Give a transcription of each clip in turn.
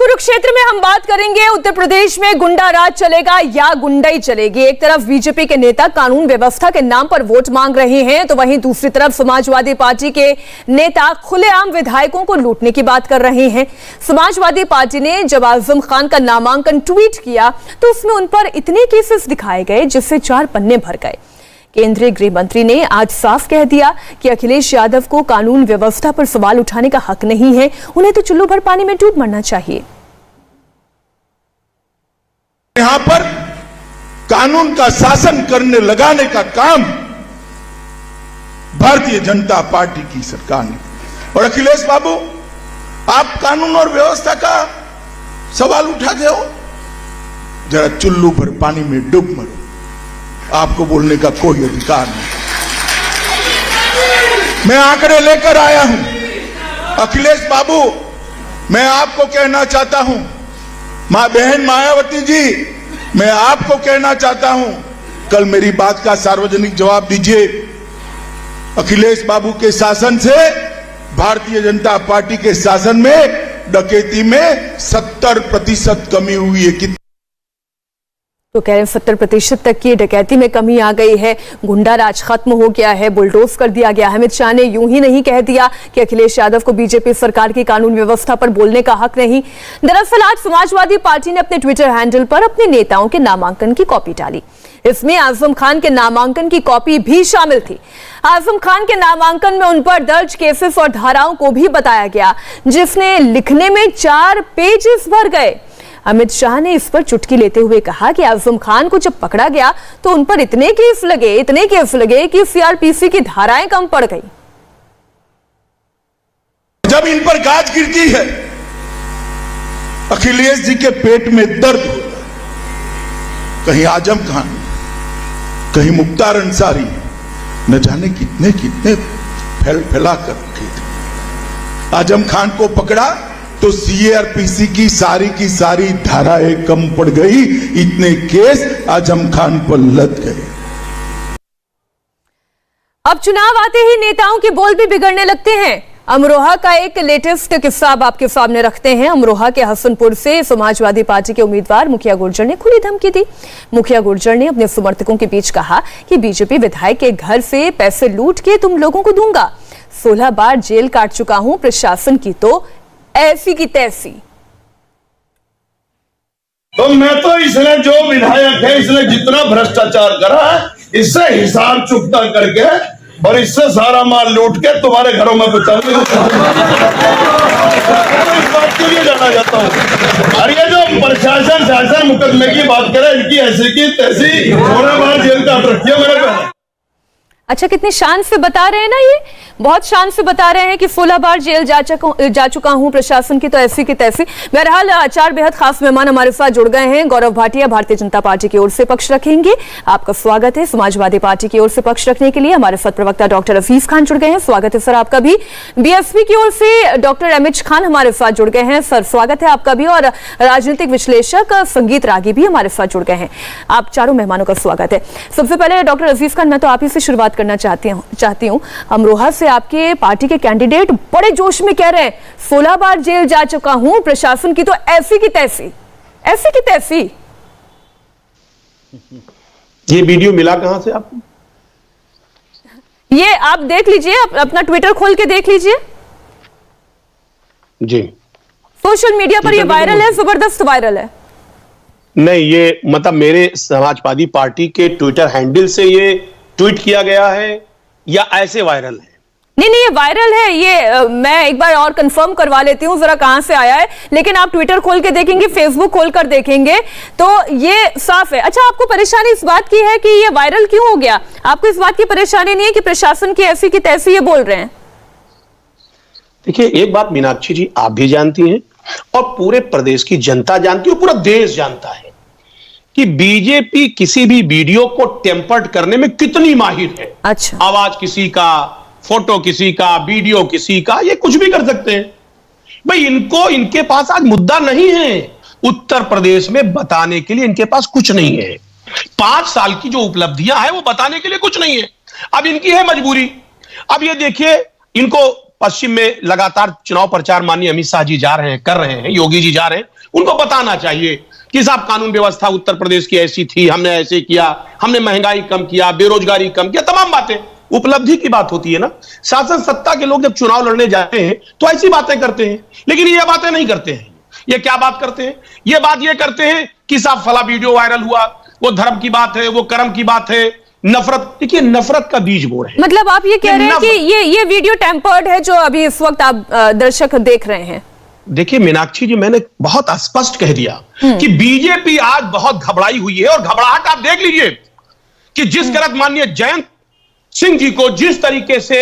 कुरुक्षेत्र में हम बात करेंगे। उत्तर प्रदेश में गुंडा राज चलेगा या गुंडाई चलेगी। एक तरफ बीजेपी के नेता कानून व्यवस्था के नाम पर वोट मांग रहे हैं, तो वहीं दूसरी तरफ समाजवादी पार्टी के नेता खुलेआम विधायकों को लूटने की बात कर रहे हैं। समाजवादी पार्टी ने जब आजम खान का नामांकन ट्वीट किया तो उसमें उन पर इतने केसेस दिखाए गए जिससे 4 पन्ने भर गए। केंद्रीय गृह मंत्री ने आज साफ कह दिया कि अखिलेश यादव को कानून व्यवस्था पर सवाल उठाने का हक नहीं है, उन्हें तो चुल्लू भर पानी में डूब मरना चाहिए। यहां पर कानून का शासन करने लगाने का काम भारतीय जनता पार्टी की सरकार ने। और अखिलेश बाबू, आप कानून और व्यवस्था का सवाल उठाते हो, जरा चुल्लू भर पानी में डूब मरो, आपको बोलने का कोई अधिकार नहीं। मैं आंकड़े लेकर आया हूं। अखिलेश बाबू, मैं आपको कहना चाहता हूं, मां बहन मायावती जी, मैं आपको कहना चाहता हूं, कल मेरी बात का सार्वजनिक जवाब दीजिए। अखिलेश बाबू के शासन से भारतीय जनता पार्टी के शासन में डकैती में 70% कमी हुई है। तो कह रहे हैं 70% तक की डकैती में कमी आ गई है, गुंडा राज खत्म हो गया है, बुलडोज कर दिया गया। अमित शाह ने यूं ही नहीं कह दिया कि अखिलेश यादव को बीजेपी सरकार की कानून व्यवस्था पर बोलने का हक नहीं। दरअसल आज समाजवादी पार्टी ने अपने ट्विटर हैंडल पर अपने नेताओं के नामांकन की कॉपी डाली। इसमें आजम खान के नामांकन की कॉपी भी शामिल थी। आजम खान के नामांकन में उन पर दर्ज केसेस और धाराओं को भी बताया गया, जिसने लिखने में 4 पेजेस भर गए। अमित शाह ने इस पर चुटकी लेते हुए कहा कि आजम खान को जब पकड़ा गया तो उन पर इतने केस लगे कि सीआरपीसी की धाराएं कम पड़ गई। जब इन पर गाज गिरती है, अखिलेश जी के पेट में दर्द होता है। कहीं आजम खान, कहीं मुख्तार अंसारी, न जाने कितने कितने फैला कर रखे थे। आजम खान को पकड़ा तो सीआरपीसी की सारी धाराएं कम पड़ गई, इतने केस आजम खान पर लद गए। अब चुनाव आते ही नेताओं के बोल भी बिगड़ने लगते हैं। अमरोहा का एक लेटेस्ट किस्सा अब आपके सामने रखते हैं। अमरोहा के हसनपुर से समाजवादी पार्टी के उम्मीदवार मुखिया गुर्जर ने खुली धमकी दी। मुखिया गुर्जर ने अपने समर्थकों के बीच कहा कि बीजेपी विधायक के घर से पैसे लूट के तुम लोगों को दूंगा। 16 बार जेल काट चुका हूं, प्रशासन की तो ऐसी की तैसी। तो मैं तो इसने जो विधायक है, इसने जितना भ्रष्टाचार करा है, इससे हिसाब चुकता करके और इससे सारा माल लूट के तुम्हारे घरों में पहुंचाऊंगा। इस बात के लिए जाना जाता हूँ। और ये जो प्रशासन शासन मुकदमे की बात करे, इनकी ऐसी की तैसी 16 बार जेल काट रखी है मेरे को। अच्छा, कितनी शान से बता रहे हैं ना, ये बहुत शान से बता रहे हैं कि 16 बार जेल जा चुका हूं, प्रशासन की तो ऐसी की तैसी। बहरहाल 4 बेहद खास मेहमान हमारे साथ जुड़ गए हैं। गौरव भाटिया भारतीय जनता पार्टी की ओर से पक्ष रखेंगे, आपका स्वागत है। समाजवादी पार्टी की ओर से पक्ष रखने के लिए हमारे साथ प्रवक्ता डॉक्टर अजीज खान जुड़ गए हैं, स्वागत है सर आपका भी। बीएसपी की ओर से डॉक्टर अमित खान हमारे साथ जुड़ गए हैं, सर स्वागत है आपका भी। और राजनीतिक विश्लेषक संगीत रागी भी हमारे साथ जुड़ गए हैं, आप चारों मेहमानों का स्वागत है। सबसे पहले डॉक्टर अजीज खान, मैं तो आप ही से शुरुआत करना चाहती हूं। अमरोहा से आपके पार्टी के कैंडिडेट बड़े जोश में कह रहे हैं 16 बार जेल जा चुका हूं, प्रशासन की तो ऐसी की तैसी। ऐसी की तैसी ये वीडियो मिला कहां से आपको? ये आप देख लीजिए, अपना ट्विटर खोल के देख लीजिए जी। सोशल मीडिया पर ये वायरल है, जबरदस्त वायरल है। नहीं, ये मतलब मेरे समाजवादी पार्टी के ट्विटर हैंडल से ये ट्वीट किया गया है या ऐसे वायरल है? नहीं, ये वायरल है। ये मैं एक बार और कंफर्म करवा लेती हूँ जरा कहां से आया है, लेकिन आप ट्विटर खोल के देखेंगे, फेसबुक खोल कर देखेंगे तो ये साफ है। अच्छा, आपको परेशानी इस बात की है कि ये वायरल क्यों हो गया? आपको इस बात की परेशानी नहीं है कि प्रशासन की ऐसी की तैसी ये बोल रहे हैं? देखिए, एक बात मीनाक्षी जी आप भी जानती हैं और पूरे प्रदेश की जनता जानती है, पूरा देश जानता है कि बीजेपी किसी भी वीडियो को टेम्पर्ड करने में कितनी माहिर है। अच्छा, आवाज किसी का, फोटो किसी का, वीडियो किसी का, ये कुछ भी कर सकते हैं भाई। इनके पास आज मुद्दा नहीं है उत्तर प्रदेश में बताने के लिए, इनके पास कुछ नहीं है। 5 साल की जो उपलब्धियां हैं वो बताने के लिए कुछ नहीं है। अब इनकी है मजबूरी। अब ये देखिए, इनको पश्चिम में लगातार चुनाव प्रचार माननीय अमित शाह जी जा रहे हैं, कर रहे हैं, योगी जी जा रहे हैं, उनको बताना चाहिए कि साहब कानून व्यवस्था उत्तर प्रदेश की ऐसी थी, हमने ऐसे किया, हमने महंगाई कम किया, बेरोजगारी कम किया, तमाम बातें। उपलब्धि की बात होती है ना। शासन सत्ता के लोग जब चुनाव लड़ने जाते हैं तो ऐसी बातें करते हैं, लेकिन ये बातें नहीं करते हैं। ये क्या बात करते हैं? ये बात ये करते हैं कि साहब फला वीडियो वायरल हुआ, वो धर्म की बात है, वो कर्म की बात है, नफरत। देखिए, नफरत का बीज बोए हैं। मतलब आप ये कह रहे हैं कि ये वीडियो टेम्पर्ड है जो अभी इस वक्त आप दर्शक देख रहे हैं? देखिए मीनाक्षी जी, मैंने बहुत स्पष्ट कह दिया कि बीजेपी आज बहुत घबराई हुई है, और घबराहट आप देख लीजिए कि जिस तरह माननीय जयंत सिंह जी को जिस तरीके से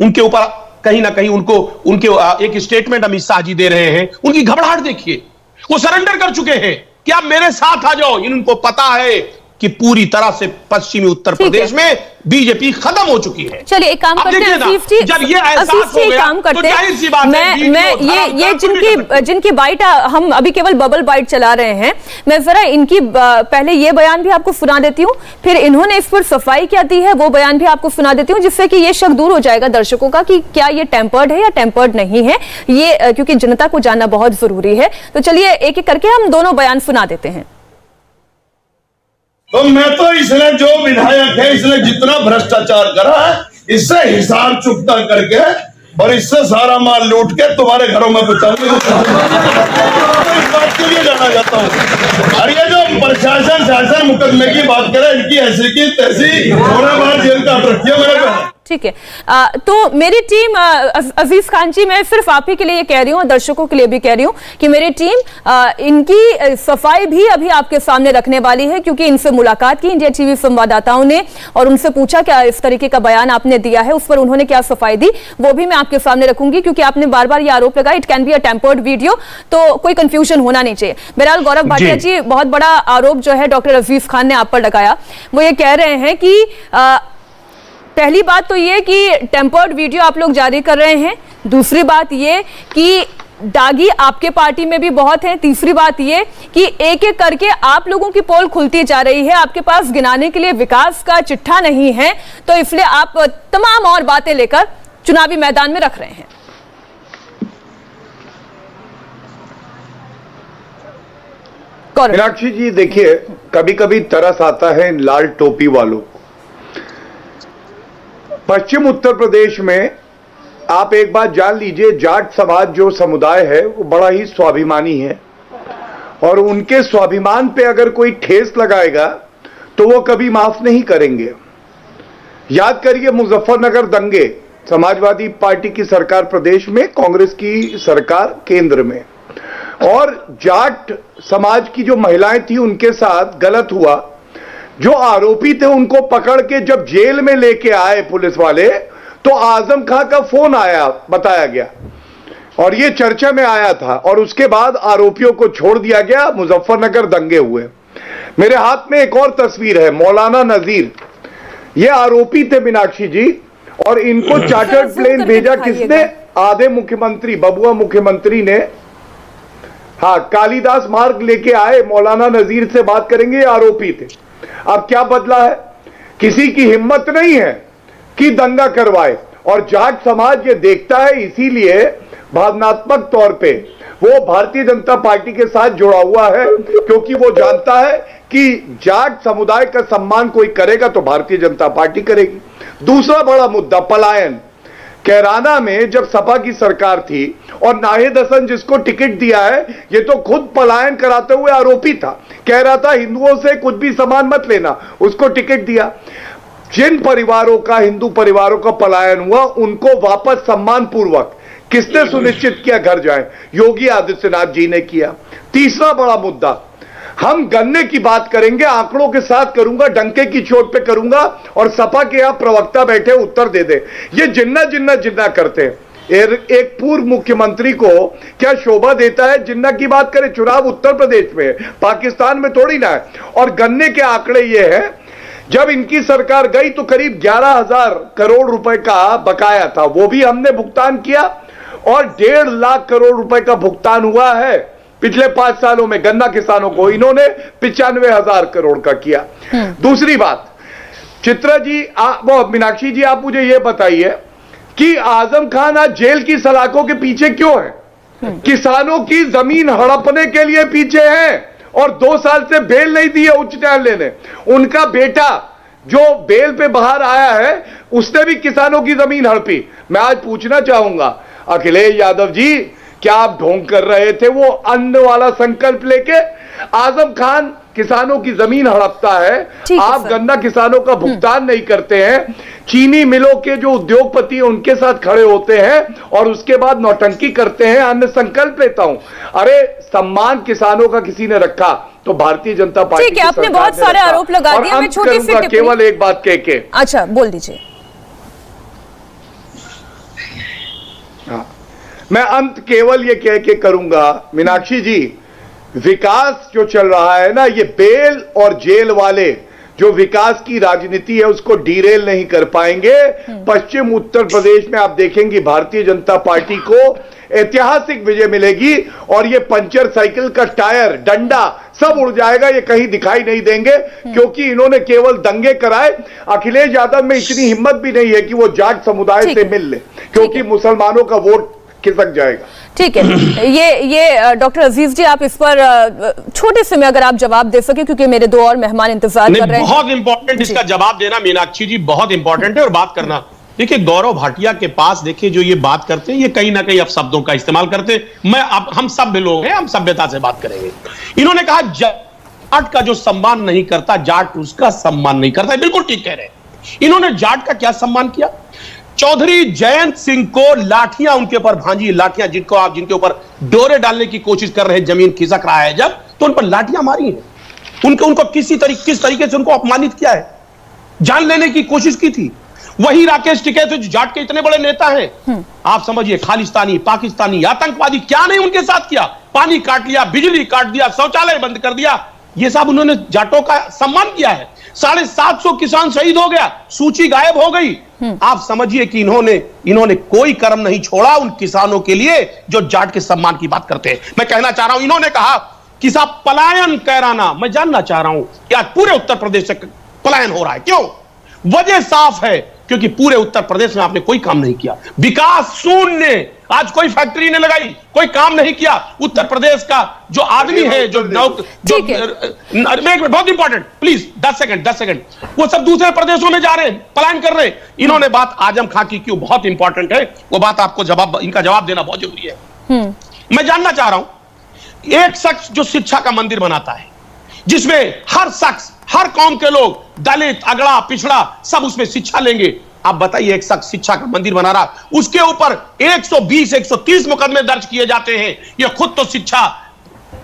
उनके ऊपर कहीं ना कहीं उनके एक स्टेटमेंट अमित शाह जी दे रहे हैं, उनकी घबराहट देखिए। वो सरेंडर कर चुके हैं कि आप मेरे साथ आ जाओ। इनको पता है कि पूरी तरह से पश्चिमी उत्तर प्रदेश में बीजेपी खत्म हो चुकी है। चलिए एक काम करते हैं आसिफ जी, जब ये एहसास हो गया काम करते तो जाहिर सी बात है मैं ये जिनकी बाइट हम अभी केवल बबल बाइट चला रहे हैं, मैं जरा इनकी पहले ये बयान भी आपको सुना देती हूँ, फिर इन्होंने इस पर सफाई क्या दी है वो बयान भी आपको सुना देती हूँ, जिससे कि ये शक दूर हो जाएगा दर्शकों का कि क्या ये टेम्पर्ड है या टेम्पर्ड नहीं है, ये क्योंकि जनता को जानना बहुत जरूरी है। तो चलिए एक एक करके हम दोनों बयान सुना देते हैं। तो मैं तो इसने जो विधायक है, इसने जितना भ्रष्टाचार करा है, इससे हिसाब चुकता करके और इससे सारा माल लूट के तुम्हारे घरों में पहुंचाऊंगा। इस बात के लिए जाना जाता हूँ। और ये जो प्रशासन शासन मुकदमे की बात करे, इनकी ऐसी की तैसी पूरा बार जेल काट रखी है मेरे को। ठीक है, तो मेरी टीम अजीज खान जी, मैं सिर्फ आप ही के लिए ये कह रही हूँ, दर्शकों के लिए भी कह रही हूँ कि मेरी टीम इनकी सफाई भी अभी आपके सामने रखने वाली है, क्योंकि इनसे मुलाकात की इंडिया टीवी संवाददाताओं ने और उनसे पूछा क्या इस तरीके का बयान आपने दिया है, उस पर उन्होंने क्या सफाई दी, वो भी मैं आपके सामने रखूंगी, क्योंकि आपने बार बार ये आरोप लगाया it can be a tempered video, तो कोई कंफ्यूजन होना नहीं चाहिए। बहरहाल गौरव भाटिया जी, बहुत बड़ा आरोप जो है डॉक्टर अजीज खान ने आप पर लगाया, वो ये कह रहे हैं कि पहली बात तो ये कि टेम्पर्ड वीडियो आप लोग जारी कर रहे हैं, दूसरी बात ये कि दागी आपके पार्टी में भी बहुत हैं, तीसरी बात ये कि एक एक करके आप लोगों की पोल खुलती जा रही है, आपके पास गिनाने के लिए विकास का चिट्ठा नहीं है, तो इसलिए आप तमाम और बातें लेकर चुनावी मैदान में रख रहे हैं। मीनाक्षी जी देखिए, कभी कभी तरस आता है इन लाल टोपी वालों। पश्चिम उत्तर प्रदेश में आप एक बात जान लीजिए, जाट समाज जो समुदाय है वो बड़ा ही स्वाभिमानी है, और उनके स्वाभिमान पे अगर कोई ठेस लगाएगा तो वो कभी माफ नहीं करेंगे। याद करिए मुजफ्फरनगर दंगे, समाजवादी पार्टी की सरकार प्रदेश में, कांग्रेस की सरकार केंद्र में, और जाट समाज की जो महिलाएं थी उनके साथ गलत हुआ। जो आरोपी थे उनको पकड़ के जब जेल में लेके आए पुलिस वाले, तो आजम खां का फोन आया, बताया गया, और ये चर्चा में आया था, और उसके बाद आरोपियों को छोड़ दिया गया, मुजफ्फरनगर दंगे हुए। मेरे हाथ में एक और तस्वीर है, मौलाना नजीर, ये आरोपी थे मीनाक्षी जी, और इनको चार्टर्ड प्लेन भेजा किसने? आधे मुख्यमंत्री, बबुआ मुख्यमंत्री ने। हाँ, कालिदास मार्ग लेके आए, मौलाना नजीर से बात करेंगे, आरोपी थे। अब क्या बदला है? किसी की हिम्मत नहीं है कि दंगा करवाए, और जाट समाज ये देखता है, इसीलिए भावनात्मक तौर पे वो भारतीय जनता पार्टी के साथ जुड़ा हुआ है, क्योंकि वो जानता है कि जाट समुदाय का सम्मान कोई करेगा तो भारतीय जनता पार्टी करेगी। दूसरा बड़ा मुद्दा पलायन। कैराना में जब सपा की सरकार थी और नाहिद हसन जिसको टिकट दिया है, ये तो खुद पलायन कराते हुए आरोपी था, कह रहा था हिंदुओं से कुछ भी सामान मत लेना, उसको टिकट दिया। जिन परिवारों का, हिंदू परिवारों का पलायन हुआ, उनको वापस सम्मान पूर्वक किसने सुनिश्चित किया घर जाए? योगी आदित्यनाथ जी ने किया। तीसरा बड़ा मुद्दा, हम गन्ने की बात करेंगे, आंकड़ों के साथ करूंगा, डंके की चोट पे करूंगा, और सपा के यहां प्रवक्ता बैठे उत्तर दे दे। ये जिन्ना जिन्ना जिन्ना करते हैं। एक पूर्व मुख्यमंत्री को क्या शोभा देता है जिन्ना की बात करें? चुनाव उत्तर प्रदेश में, पाकिस्तान में थोड़ी ना है। और गन्ने के आंकड़े ये है, जब इनकी सरकार गई तो करीब 11,000 करोड़ रुपए का बकाया था, वो भी हमने भुगतान किया, और 1.5 लाख करोड़ रुपए का भुगतान हुआ है पिछले 5 सालों में गन्ना किसानों को। इन्होंने 95,000 करोड़ का किया। दूसरी बात, चित्रा जी, वो मीनाक्षी जी, आप मुझे ये बताइए कि आजम खान आज जेल की सलाखों के पीछे क्यों है? किसानों की जमीन हड़पने के लिए पीछे हैं और 2 साल से बेल नहीं दी है उच्च न्यायालय ने। उनका बेटा जो बेल पे बाहर आया है उसने भी किसानों की जमीन हड़पी। मैं आज पूछना चाहूंगा अखिलेश यादव जी, क्या आप ढोंग कर रहे थे वो अन्न वाला संकल्प लेके? आजम खान किसानों की जमीन हड़पता है, आप गन्ना किसानों का भुगतान नहीं करते हैं, चीनी मिलों के जो उद्योगपति हैं उनके साथ खड़े होते हैं और उसके बाद नौटंकी करते हैं, अन्न संकल्प लेता हूं। अरे सम्मान किसानों का किसी ने रखा तो भारतीय जनता पार्टी ठीक है, आपने बहुत सारे आरोप लगा दिए। मैं छोटी सी केवल एक बात कह के, अच्छा बोल दीजिए। मैं अंत केवल ये कह के करूंगा, मीनाक्षी जी, विकास जो चल रहा है ना, ये बेल और जेल वाले जो विकास की राजनीति है उसको डीरेल नहीं कर पाएंगे। पश्चिम उत्तर प्रदेश में आप देखेंगे भारतीय जनता पार्टी को ऐतिहासिक विजय मिलेगी और ये पंचर साइकिल का टायर, डंडा सब उड़ जाएगा, ये कहीं दिखाई नहीं देंगे क्योंकि इन्होंने केवल दंगे कराए। अखिलेश यादव में इतनी हिम्मत भी नहीं है कि वो जाट समुदाय से मिल ले क्योंकि मुसलमानों का वोट खिसक जाएगा। ठीक है, ये डॉक्टर अजीज जी, आप इस पर छोटे से में अगर आप जवाब दे सके क्योंकि मेरे 2 और मेहमान इंतजार कर रहे हैं। बहुत इंपॉर्टेंट इसका जवाब देना मीनाक्षी जी, बहुत इंपॉर्टेंट है। और बात करना, देखिए गौरव भाटिया के पास देखिए जो ये बात करते हैं ये कहीं ना कहीं अपशब्दों का इस्तेमाल करते हैं। हम सभ्य लोग हैं, हम सभ्यता से बात करेंगे। इन्होंने कहा जाट का जो सम्मान नहीं करता जाट उसका सम्मान नहीं करता। बिल्कुल ठीक कह रहे हैं। इन्होंने जाट का क्या सम्मान किया? चौधरी जयंत सिंह को लाठियां उनके ऊपर भांजी, लाठियां जिनके ऊपर डोरे डालने की कोशिश कर रहे हैं, जमीन खिसक रहा है जब, तो उन पर लाठियां मारी हैं। उनको किस तरीके से उनको अपमानित किया है, जान लेने की कोशिश की थी। वही राकेश टिकैत जो जाट के इतने बड़े नेता हैं, आप समझिए खालिस्तानी, पाकिस्तानी, आतंकवादी, क्या नहीं उनके साथ किया। पानी काट लिया, बिजली काट दिया, शौचालय बंद कर दिया, ये सब उन्होंने जाटों का सम्मान किया है। 750 किसान शहीद हो गया, सूची गायब हो गई। आप समझिए कि इन्होंने कोई कर्म नहीं छोड़ा उन किसानों के लिए जो जाट के सम्मान की बात करते हैं। मैं कहना चाह रहा हूं, इन्होंने कहा कि साहब पलायन कैराना, मैं जानना चाह रहा हूं कि आज पूरे उत्तर प्रदेश से पलायन हो रहा है, क्यों? वजह साफ है, क्योंकि पूरे उत्तर प्रदेश में आपने कोई काम नहीं किया, विकास शून्य। आज कोई फैक्ट्री नहीं लगाई, कोई काम नहीं किया। उत्तर प्रदेश का जो आदमी है, बहुत इंपॉर्टेंट, प्लीज 10 सेकंड, वो सब दूसरे प्रदेशों में जा रहे हैं, पलायन कर रहे हैं। इन्होंने बात आजम खां की क्यों, बहुत इंपॉर्टेंट है वो बात, आपको इनका जवाब देना बहुत जरूरी है। मैं जानना चाह रहा हूं, एक शख्स जो शिक्षा का मंदिर बनाता है, जिसमें हर शख्स, हर कौम के लोग, दलित, अगड़ा, पिछड़ा, सब उसमें शिक्षा लेंगे। आप बताइए, एक शख्स शिक्षा का मंदिर बना रहा, उसके ऊपर 120, 130 मुकदमे दर्ज किए जाते हैं। ये खुद तो शिक्षा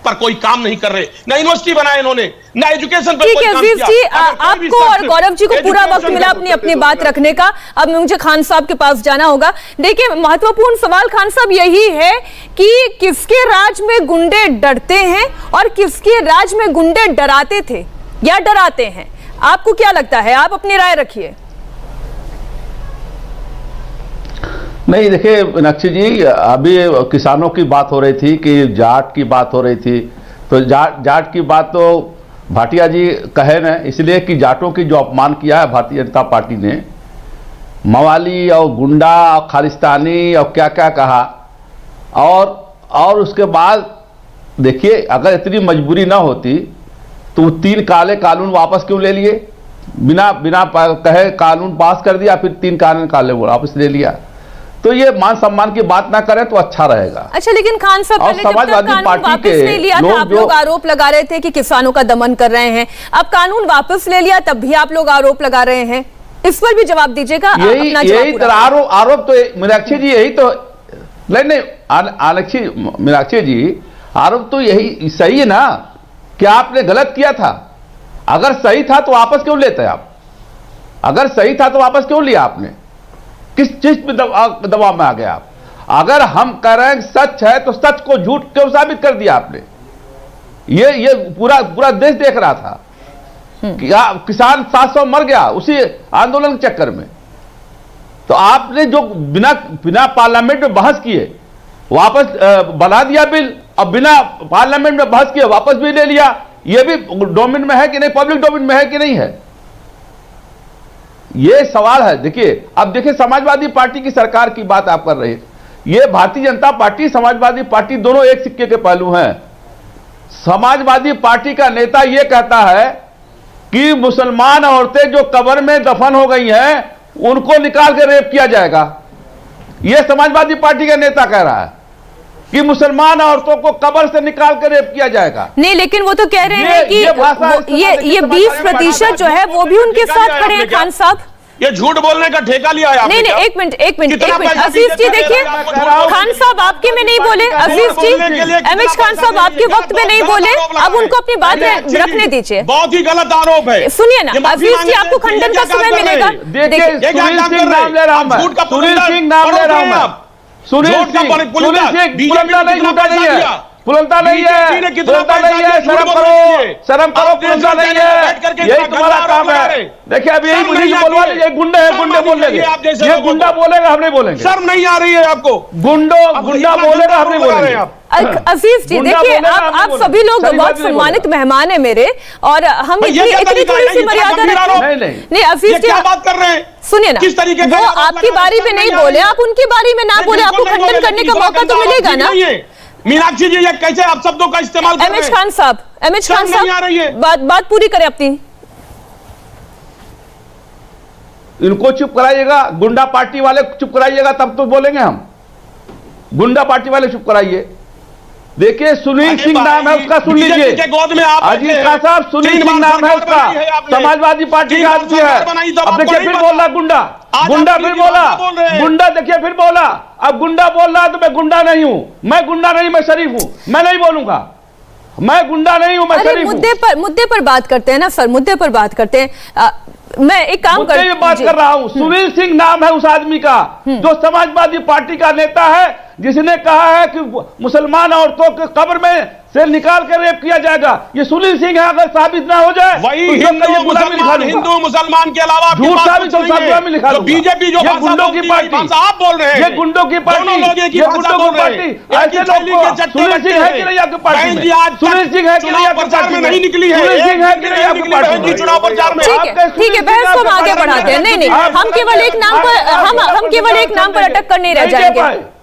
पर कोई काम नहीं कर रहे, ना यूनिवर्सिटी बनाए इन्होंने, ना एजुकेशन पर कोई काम किया। जी, आपको और गौरव जी को पूरा वक्त मिला अपनी बात रखने का। अब मुझे खान साहब के पास जाना होगा। देखिए, महत्वपूर्ण सवाल खान साहब यही है कि किसके राज में गुंडे डरते हैं और किसके राज में गुंडे डराते थे या डराते हैं? आपको क्या लगता है? आप अपनी राय रखिए। नहीं, देखिए मीनाक्षी जी, अभी किसानों की बात हो रही थी कि जाट की बात हो रही थी, तो जाट की बात तो भाटिया जी कहे न, इसलिए कि जाटों की जो अपमान किया है भारतीय जनता पार्टी ने, मवाली और गुंडा और खालिस्तानी और क्या क्या कहा, और उसके बाद देखिए, अगर इतनी मजबूरी ना होती तो 3 काले कानून वापस क्यों ले लिए? बिना कहे कानून पास कर दिया, फिर 3 कानून काले वापस ले लिया। तो ये मान सम्मान की बात ना करें तो अच्छा रहेगा। अच्छा, लेकिन खान साहब, पहले समाजवादी पार्टी के नहीं लिया था, आप लोग आरोप लगा रहे थे कि किसानों का दमन कर रहे हैं। अब कानून वापस ले लिया, तब भी आप लोग आरोप लगा रहे हैं। इस पर भी जवाब दीजिएगा। यही आरोप तो मीनाक्षी जी, यही तो नहीं मीनाक्षी जी, आरोप तो यही सही है ना, क्या आपने गलत किया था? अगर सही था तो वापस क्यों लेते आप? अगर सही था तो वापस क्यों लिया आपने? किस चीज पे दबाव में आ गया आप? अगर हम कह रहे हैं सच है तो सच को झूठ क्यों साबित कर दिया आपने? ये पूरा देश देख रहा था कि किसान 700 मर गया उसी आंदोलन के चक्कर में। तो आपने जो बिना पार्लियामेंट में बहस किए वापस बना दिया बिल, अब बिना पार्लियामेंट में बहस किए वापस भी ले लिया। ये भी डोमेन में है कि नहीं, पब्लिक डोमेन में है कि नहीं है, ये सवाल है। देखिए, अब देखिए समाजवादी पार्टी की सरकार की बात आप कर रहे हैं, ये भारतीय जनता पार्टी, समाजवादी पार्टी दोनों एक सिक्के के पहलू हैं। समाजवादी पार्टी का नेता यह कहता है कि मुसलमान औरतें जो कब्र में दफन हो गई हैं उनको निकाल के रेप किया जाएगा। यह समाजवादी पार्टी का नेता कह रहा है कि मुसलमान औरतों को कब्र से निकाल कर रेप किया जाएगा। नहीं, लेकिन वो तो कह रहे हैं कि ये 20% जो है वो भी उनके साथ खड़े हैं खान साहब। ये झूठ बोलने का ठेका लिया है आपने। नहीं, एक मिनट अजीज जी देखिए, खान साहब आपके में नहीं बोले, अजीज जी एमएच खान साहब आपके वक्त में नहीं बोले, अब उनको अपनी बात रखने दीजिए। बहुत ही गलत आरोप है। सुनिए ना अजीज जी, आपको खंडन का समय मिलेगा। देखिए सुनील सिंह नाम ले रहा हूं मैं, सुनील सिंह नाम ले रहा हूं मैं, सुनील सिंह पुलंदा नहीं, झूठा नहीं है, पुलंदा नहीं है, पुलंदा नहीं है, शर्म करो, पुलंदा नहीं है, यही तुम्हारा काम है। देखिए अभी यही मुझे बोलवा लीजिए, ये गुंडे हैं, गुंडे बोल लेंगे, ये गुंडा बोलेगा, हम नहीं बोलेंगे। शर्म नहीं आ रही है आपको? गुंडा बोलेगा, हम नहीं बोलेंगे। अजीज जी देखिए, आप सभी लोग बहुत सम्मानित मेहमान है मेरे, और हम इतनी थोड़ी सी मर्यादा नहीं। अजीज जी क्या बात कर रहे हैं? सुनिए ना, किस तरीके वो आपकी बारी में नहीं बोले, आप उनकी बारी में ना बोले, आपको खंडन करने का मौका तो मिलेगा ना। मीनाक्षी जी, ये कैसे आप शब्दों का इस्तेमाल कर रहे हैं? एमएच खान साहब बात पूरी करें अपनी। इनको चुप कराइएगा, गुंडा पार्टी वाले चुप कराइएगा, तब तो बोलेंगे हम। गुंडा पार्टी वाले चुप कराइए। देखिए सुनील सिंह नाम है उसका, सुन लीजिए अजीज खान साहब, सुनील सिंह नाम है उसका, समाजवादी पार्टी का आदमी है। अब देखिए फिर बोल रहा गुंडा, फिर बोला गुंडा, देखिए फिर बोला, अब गुंडा बोल रहा तो मैं गुंडा नहीं हूं, मैं गुंडा नहीं, मैं शरीफ हूं, मैं नहीं बोलूंगा, मैं गुंडा नहीं हूं, मैं शरीफ हूं। मुद्दे पर बात करते हैं ना सर, मुद्दे पर बात करते हैं। मैं एक काम बात कर रहा हूं, सुनील सिंह नाम है उस आदमी का जो समाजवादी पार्टी का नेता है, जिसने कहा है कि मुसलमान औरतों के कब्र में से निकाल कर रेप किया जाएगा। ये सुनील सिंह है, अगर साबित ना हो जाए वही हिंदू मुसलमान के अलावा झूठ साबित हो, गुलामी लिखा दूंगा। बीजेपी जो गुंडों की पार्टी, आप बोल रहे हैं, ये गुंडों की पार्टी, ये गुंडों की पार्टी, ऐसे लोग को सुनील सिंह है कि नहीं आपकी पार्टी में? सुनील सिंह है कि नहीं आपकी पार्टी में? नहीं निकली है, सुनील सिंह है कि नहीं आपकी पार्टी में? चुनाव प्रचार में ठीक है, बहस को हम आगे बढ़ाते हैं। नहीं, हम केवल एक नाम पर अटक कर नहीं रह जाएंगे।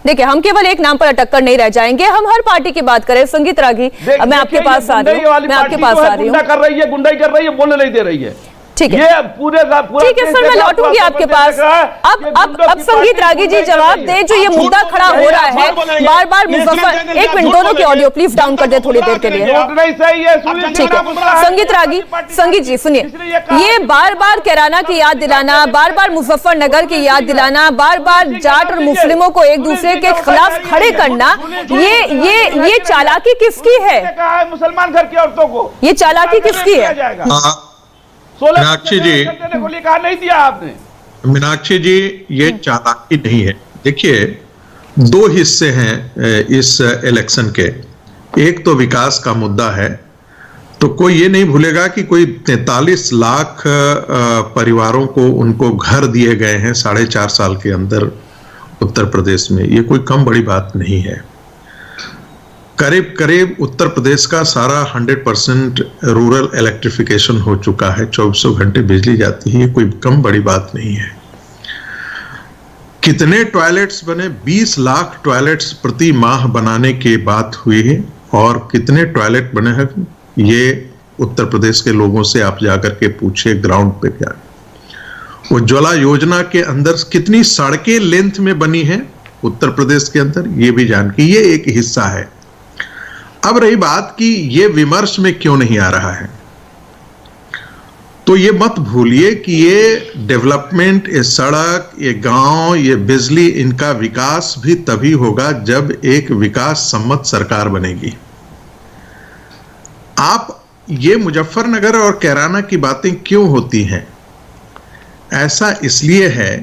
देखिए, हम केवल एक नाम पर अटक कर नहीं रह जाएंगे, हम हर पार्टी की बात करें। संगीत रागी, मैं आपके पास आ रही हूँ, मैं आपके पास आ रही हूँ। कर रही है, गुंडाई कर रही है, बोलने नहीं दे रही है। ठीक है, ये पूरे ठीक है सर, मैं लौटूंगी आपके पास। अब संगीत रागी जी जवाब दें, जो ये मुद्दा खड़ा हो रहा है बार बार मुजफ्फर। एक मिनट, दोनों के ऑडियो प्लीज डाउन कर दे थोड़ी देर के लिए। ठीक है संगीत रागी, संगीत जी सुनिए, ये बार बार कैराना की याद दिलाना, बार बार मुजफ्फरनगर की याद दिलाना, बार बार जाट और मुस्लिमों को एक दूसरे के खिलाफ खड़े करना, ये चालाकी किसकी है? मुसलमान घर की औरतों को ये चालाकी किसकी है? मीनाक्षी जी, कहा नहीं दिया आपने। मीनाक्षी जी, ये चालाकी नहीं है। देखिए, दो हिस्से हैं इस इलेक्शन के। एक तो विकास का मुद्दा है, तो कोई ये नहीं भूलेगा कि कोई 43 लाख परिवारों को उनको घर दिए गए हैं 4.5 साल के अंदर उत्तर प्रदेश में। ये कोई कम बड़ी बात नहीं है। करीब करीब उत्तर प्रदेश का सारा 100% रूरल इलेक्ट्रिफिकेशन हो चुका है, 24 घंटे बिजली जाती है, ये कोई कम बड़ी बात नहीं है। कितने टॉयलेट्स बने? 20 लाख टॉयलेट्स प्रति माह बनाने की बात हुई है, और कितने टॉयलेट बने हैं ये उत्तर प्रदेश के लोगों से आप जाकर के पूछिए, ग्राउंड पे क्या। उज्ज्वला योजना के अंदर कितनी सड़कें लेंथ में बनी हैं उत्तर प्रदेश के अंदर, ये भी जान के, ये एक हिस्सा है। अब रही बात कि ये विमर्श में क्यों नहीं आ रहा है, तो ये मत भूलिए कि ये डेवलपमेंट, ये सड़क, ये गांव, ये बिजली, इनका विकास भी तभी होगा जब एक विकास सम्मत सरकार बनेगी। आप ये मुजफ्फरनगर और कैराना की बातें क्यों होती हैं? ऐसा इसलिए है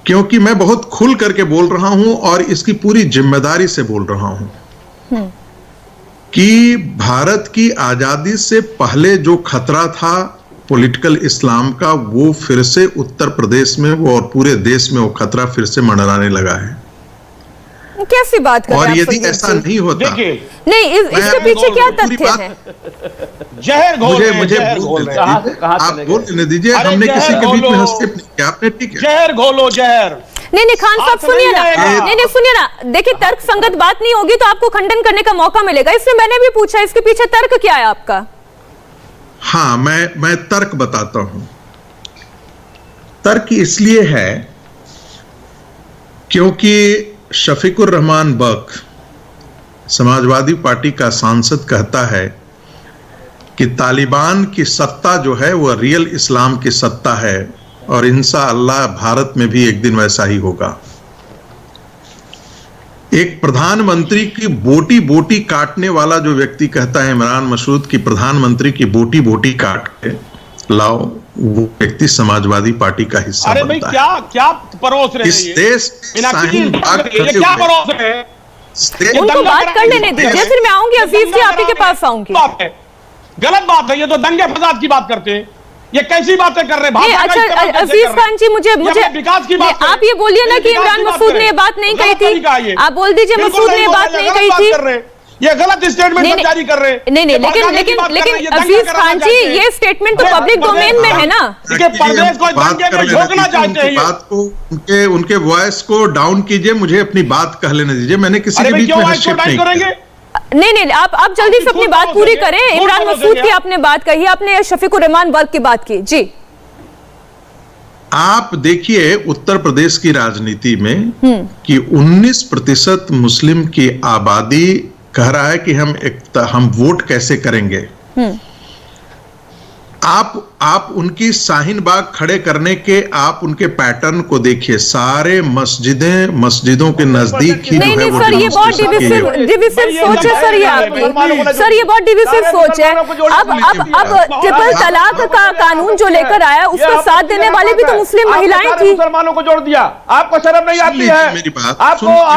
क्योंकि मैं बहुत खुल करके बोल रहा हूं और इसकी पूरी जिम्मेदारी से बोल रहा हूं कि भारत की आजादी से पहले जो खतरा था पॉलिटिकल इस्लाम का, वो फिर से उत्तर प्रदेश में वो और पूरे देश में वो खतरा फिर से मंडराने लगा है। कैसी बात कर रहे हैं? और यदि ऐसा नहीं होता, नहीं, इसके पीछे क्या तथ्य है? जहर घोल रहे हैं, मुझे आप बोल लेने दीजिए, हमने किसी के बीच में हस्तक्षेप नहीं किया। आपने ठीक है, जहर घोलो, जहर। नहीं खान साहब सुनिए ना, नहीं सुनिए ना, देखिए तर्क संगत बात नहीं होगी तो आपको खंडन करने का मौका मिलेगा, इसलिए मैंने भी पूछा इसके पीछे तर्क क्या है आपका। हाँ, मैं तर्क बताता हूं। तर्क इसलिए है क्योंकि शफीकुर रहमान बक समाजवादी पार्टी का सांसद कहता है कि तालिबान की सत्ता जो है वह रियल इस्लाम की सत्ता है और इंशाअल्लाह भारत में भी एक दिन वैसा ही होगा। एक प्रधानमंत्री की बोटी बोटी काटने वाला जो व्यक्ति कहता है इमरान मसूद की प्रधानमंत्री की बोटी बोटी काट के लाओ, वो व्यक्ति समाजवादी पार्टी का हिस्सा अरे भाई बनता है। क्या परोस रहे इस हैं देश शाहीन बाग ये क्या परोस रहे हैं? उनको बात कर लेने दीजिए, फिर मैं आऊंगी अजीज जी, आप ही के पास आऊंगी। गलत बात है, ये तो दंगे फसाद की बात करते हैं, ये कैसी बातें कर रहे हैं? अच्छा अजीज खान जी, मुझे विकास की बात आप ये बोलिए ना कि इमरान मसूद ने ये बात नहीं कही थी, आप बोल दीजिए मसूद ने ये बात नहीं कही थी, ये गलत स्टेटमेंट जारी कर रहे हैं। नहीं लेकिन अजीज खान जी, ये स्टेटमेंट तो पब्लिक डोमेन में है ना। प्रदेश को दंगे में झोंकना चाहते हैं, बात को उनके वॉइस को डाउन कीजिए, मुझे अपनी बात कह लेने दीजिए, मैंने किसी के बीच में हस्तक्षेप नहीं किया। नहीं आप जल्दी से अपनी बात पूरी करें। इमरान मसूद की आपने बात कही, आपने शफीकुर रहमान बक की बात की जी। आप देखिए उत्तर प्रदेश की राजनीति में कि 19% मुस्लिम की आबादी कह रहा है कि हम वोट कैसे करेंगे। आप उनकी शाहीन बाग खड़े करने के आप उनके पैटर्न को देखिए, सारे मस्जिदों के नजदीक ही जो है वो सर, ये बहुत डिविसिव सोच है सर, ये आपकी सर, ये बहुत डिविसिव सोच है। अब ट्रिपल तलाक का कानून जो लेकर आया उसका साथ देने वाले भी तो मुस्लिम महिलाएं थी। मुसलमानों को जोड़ दिया, आपको शर्म नहीं आती है? मेरी बात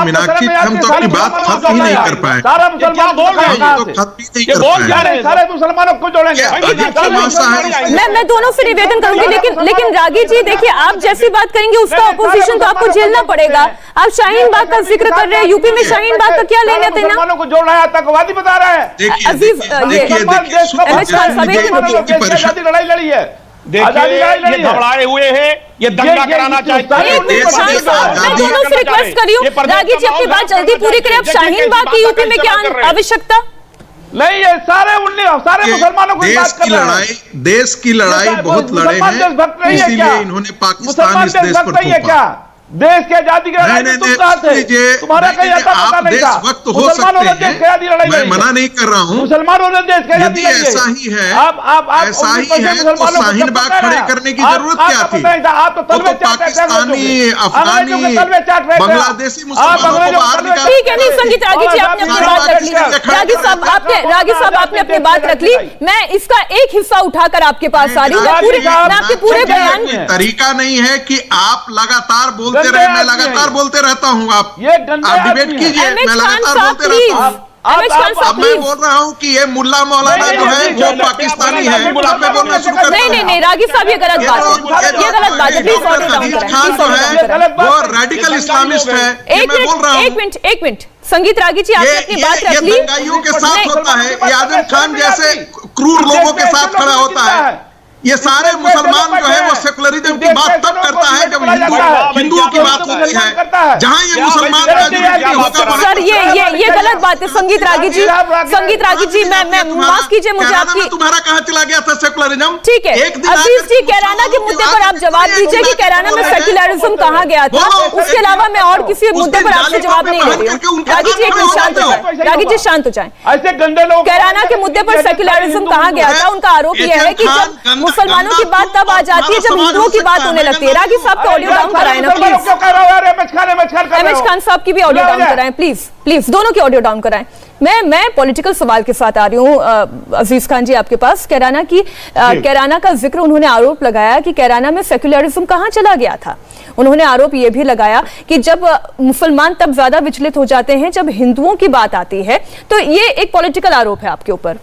मीनाक्षी, हम तो अपनी बात खत्म ही नहीं कर पाए, सारा मुसलमान बोल रहे हैं, सारे मुसलमानों को जोड़ेंगे। मैं दोनों से निवेदन करूंगी, लेकिन रागी जी देखिए, आप जैसी बात करेंगे उसका अपोजिशन तो आपको झेलना पड़ेगा। आप शाहीन बाग का जिक्र कर रहे हैं, यूपी में शाहीन बाग का क्या लेना देना? मुसलमानों को जोड़ रहा है, आतंकवादी बता रहा है। अजीज लड़ाई लड़ी है, ये घबराए हुए हैं, ये दंगा कराना चाहते हैं। मैं दोनों से रिक्वेस्ट कर रही हूँ, रागी जी अपनी बात जल्दी पूरी करें। अब शाहीन बाग की यूपी में क्या आवश्यकता नहीं है? सारे मुसलमानों को देश की लड़ाई बहुत लड़े हैं, इसीलिए इन्होंने पाकिस्तान इस देश पर थोपा। देश के आजादी के तुम्हारा कहीं ऐसा पता नहीं था। वक्त हो सकते हैं, मैं मना नहीं कर रहा हूँ, मुसलमानों ने देश के यदि ऐसा ही है तो शाहीन बाग खड़े करने की जरूरत क्या थी? आप तो पाकिस्तानी, अफगानी, बांग्लादेशी मुसलमानों को बाहर निकाल। ठीक है, नहीं संगीत रागी जी आपने अपनी बात रख ली, रागी साहब आपने अपनी बात रख ली। मैं इसका एक हिस्सा उठाकर आपके पास आ रही हूँ, आपके पूरे बयान। तरीका नहीं है कि आप लगातार बोलते रहे, मैं लगातार बोलते रहता हूँ। आप डिबेट कीजिए, मैं लगातार बोलते रहता हूँ। अब मैं बोल रहा हूँ कि ये मुल्ला मौलाना जो है वो पाकिस्तानी है, अब मैं बोलना शुरू करता हूँ। नहीं रागी साहब, ये गलत बात है, ये गलत बात है। डॉक्टर हदीज खान जो है वो रेडिकल इस्लामिस्ट है, मैं बोल रहा हूँ। एक मिनट संगीत रागी जी, आपने अपनी बात रख ली। दंगाइयों के साथ होता है, ये आजम खान जैसे क्रूर लोगों के साथ खड़ा होता है। ये सारे मुसलमान जो है वो सेकुलरिज्म की बात तब करता है जब हिंदुओं की बात होती है, जहां ये मुसलमान सर ये गलत बात है। संगीत रागी जी मैं माफ कीजिए मुझे आपकी, तुम्हारा कहां चला गया था सेकुलरिज्म? ठीक है अजीज जी, कैराना के मुद्दे पर आप जवाब दीजिए कि कैराना में सेकुलरिज्म कहां गया था। उसके अलावा मैं और किसी मुद्दे पर आपसे जवाब नहीं दे रही हूँ। रागी जी एक मिनट शांत हो जाए, रागी जी शांत हो जाए। ऐसे गंदे लोग कैराना के मुद्दे पर सेकुलरिज्म कहां गया था? उनका आरोप यह है कि जब मुसलमानों की बात तब आ जाती है जब हिंदुओं की बात होने लगती है। रागी साहब का ऑडियो डाउन कराएं ना प्लीज। एमएच खान साहब की भी ऑडियो डाउन कराएं प्लीज, दोनों की ऑडियो डाउन कराएं। मैं पॉलिटिकल सवाल के साथ आ रही हूँ अजीज खान जी आपके पास। कैराना का जिक्र, उन्होंने आरोप लगाया कि कैराना में सेक्युलरिज्म कहां चला गया था। उन्होंने आरोप यह भी लगाया कि जब मुसलमान तब ज्यादा विचलित हो जाते हैं जब हिंदुओं की बात आती है। तो ये एक पॉलिटिकल आरोप है आपके ऊपर।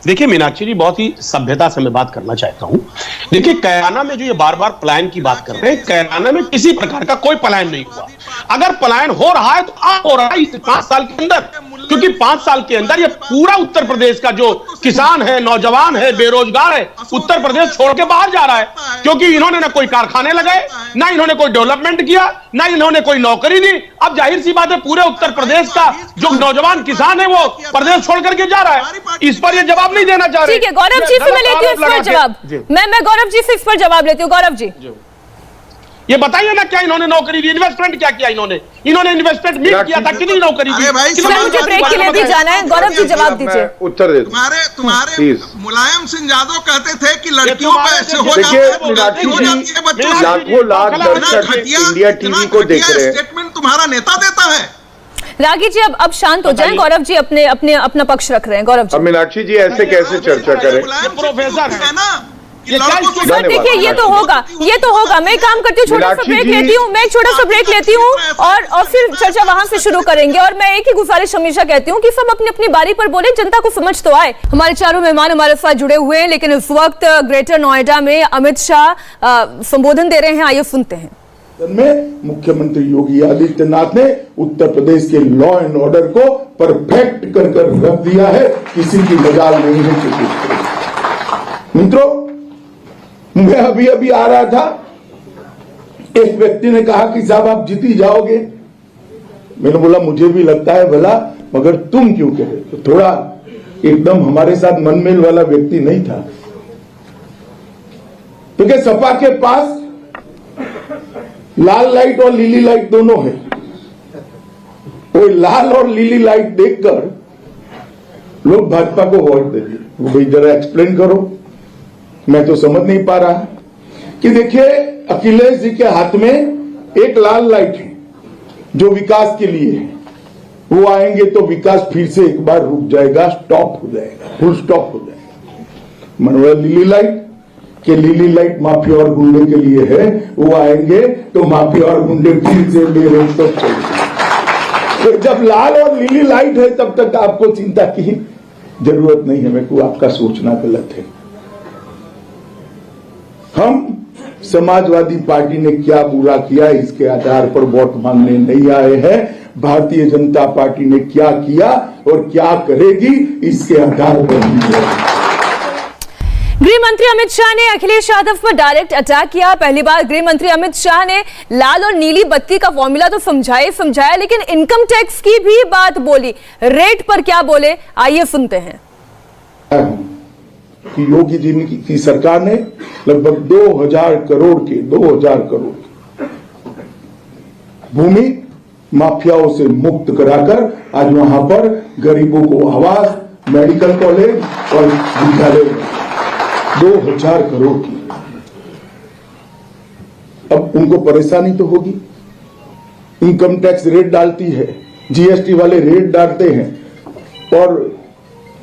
देखिए मीनाक्षी जी, बहुत ही सभ्यता से मैं बात करना चाहता हूं। देखिए कैराना में जो ये बार बार पलायन की बात कर रहे हैं, कैराना में किसी प्रकार का कोई पलायन नहीं हुआ। अगर पलायन हो रहा है तो आप हो रहा है इस 5 साल के अंदर, क्योंकि 5 साल के अंदर ये पूरा उत्तर प्रदेश का जो किसान है, नौजवान है, बेरोजगार है, उत्तर प्रदेश छोड़ के बाहर जा रहा है। क्योंकि इन्होंने ना कोई कारखाने लगाए, ना इन्होंने कोई डेवलपमेंट किया, ना इन्होंने कोई नौकरी दी। अब जाहिर सी बात है पूरे उत्तर प्रदेश का जो नौजवान किसान है वो प्रदेश छोड़ करके जा रहा है। इस पर ये जवाब नहीं देना चाह रहे। ठीक है गौरव जी से मैं लेती हूँ इस पर जवाब। मैं गौरव जी से इस पर जवाब लेती हूँ। गौरव जी ये बताइए ना क्या इन्होंने नौकरी दी, इन्वेस्टमेंट क्या किया इन्होंने इन्वेस्टमेंट मीट किया था, कितनी नौकरी दी? मुझे ब्रेक के लिए भी जाना है। गौरव जी जवाब दीजिए। उत्तर दे तुम्हारे मुलायम सिंह यादव कहते थे कि लड़कियों पे ऐसे हो देखिए जाते मीनाक्षी जी बच्चों से लाखों लाख दर्शक इंडिया टीवी को देख रहे हैं। स्टेटमेंट तुम्हारा नेता देता है। रागी जी अब शांत हो जाएं। गौरव जी अपना पक्ष रख रहे हैं। गौरव जी अब मीनाक्षी जी ऐसे कैसे चर्चा करें? प्रोफेसर है ना। सर देखिए ये तो होगा। मैं काम करती हूँ, छोटा सा ब्रेक लेती हूँ। मैं एक छोटा सा ब्रेक लेती हूँ और फिर चर्चा वहां से शुरू करेंगे। और मैं एक ही गुजारिश हमेशा कहती हूँ कि सब अपनी अपनी बारी पर बोले, जनता को समझ तो आए। हमारे चारों मेहमान हमारे साथ जुड़े हुए हैं, लेकिन इस वक्त ग्रेटर नोएडा में अमित शाह संबोधन दे रहे हैं। आइए सुनते हैं। में मुख्यमंत्री योगी आदित्यनाथ ने उत्तर प्रदेश के लॉ एंड ऑर्डर को परफेक्ट कर रख दिया है। किसी की मजाल नहीं है। मित्रों, मैं अभी आ रहा था, एक व्यक्ति ने कहा कि साहब आप जीती जाओगे। मैंने बोला मुझे भी लगता है भला, मगर तुम क्यों कह रहे? तो थोड़ा एकदम हमारे साथ मनमेल वाला व्यक्ति नहीं था। तो क्या सपा के पास लाल लाइट और लीली लाइट दोनों है। वो लाल और लीली लाइट देखकर लोग भाजपा को वोट दे दिए। वो भाई जरा एक्सप्लेन करो, मैं तो समझ नहीं पा रहा कि देखिए अखिलेश जी के हाथ में एक लाल लाइट है जो विकास के लिए है। वो आएंगे तो विकास फिर से एक बार रुक जाएगा, स्टॉप हो जाएगा, फुल स्टॉप हो जाएगा। मनोरंजन लीली लाइट कि लीली लाइट माफिया और गुंडे के लिए है। वो आएंगे तो माफिया और गुंडे फिर से बेरोक तक चलेंगे। तो जब लाल और लीली लाइट है तब तक आपको चिंता की जरूरत नहीं है। मेरे को आपका सोचना गलत है। हम समाजवादी पार्टी ने क्या बुरा किया इसके आधार पर वोट मांगने नहीं आए हैं। भारतीय जनता पार्टी ने क्या किया और क्या करेगी इसके आधार पर। गृह मंत्री अमित शाह ने अखिलेश यादव पर डायरेक्ट अटैक किया। पहली बार गृह मंत्री अमित शाह ने लाल और नीली बत्ती का फॉर्मूला तो समझाया, लेकिन इनकम टैक्स की भी बात बोली। रेट पर क्या बोले, आइए सुनते हैं। कि योगी जी की सरकार ने लगभग 2000 करोड़ भूमि माफियाओं से मुक्त कराकर आज वहां पर गरीबों को आवास, मेडिकल कॉलेज और विद्यालय 2000 करोड़ की। अब उनको परेशानी तो होगी। इनकम टैक्स रेट डालती है, जीएसटी वाले रेट डालते हैं और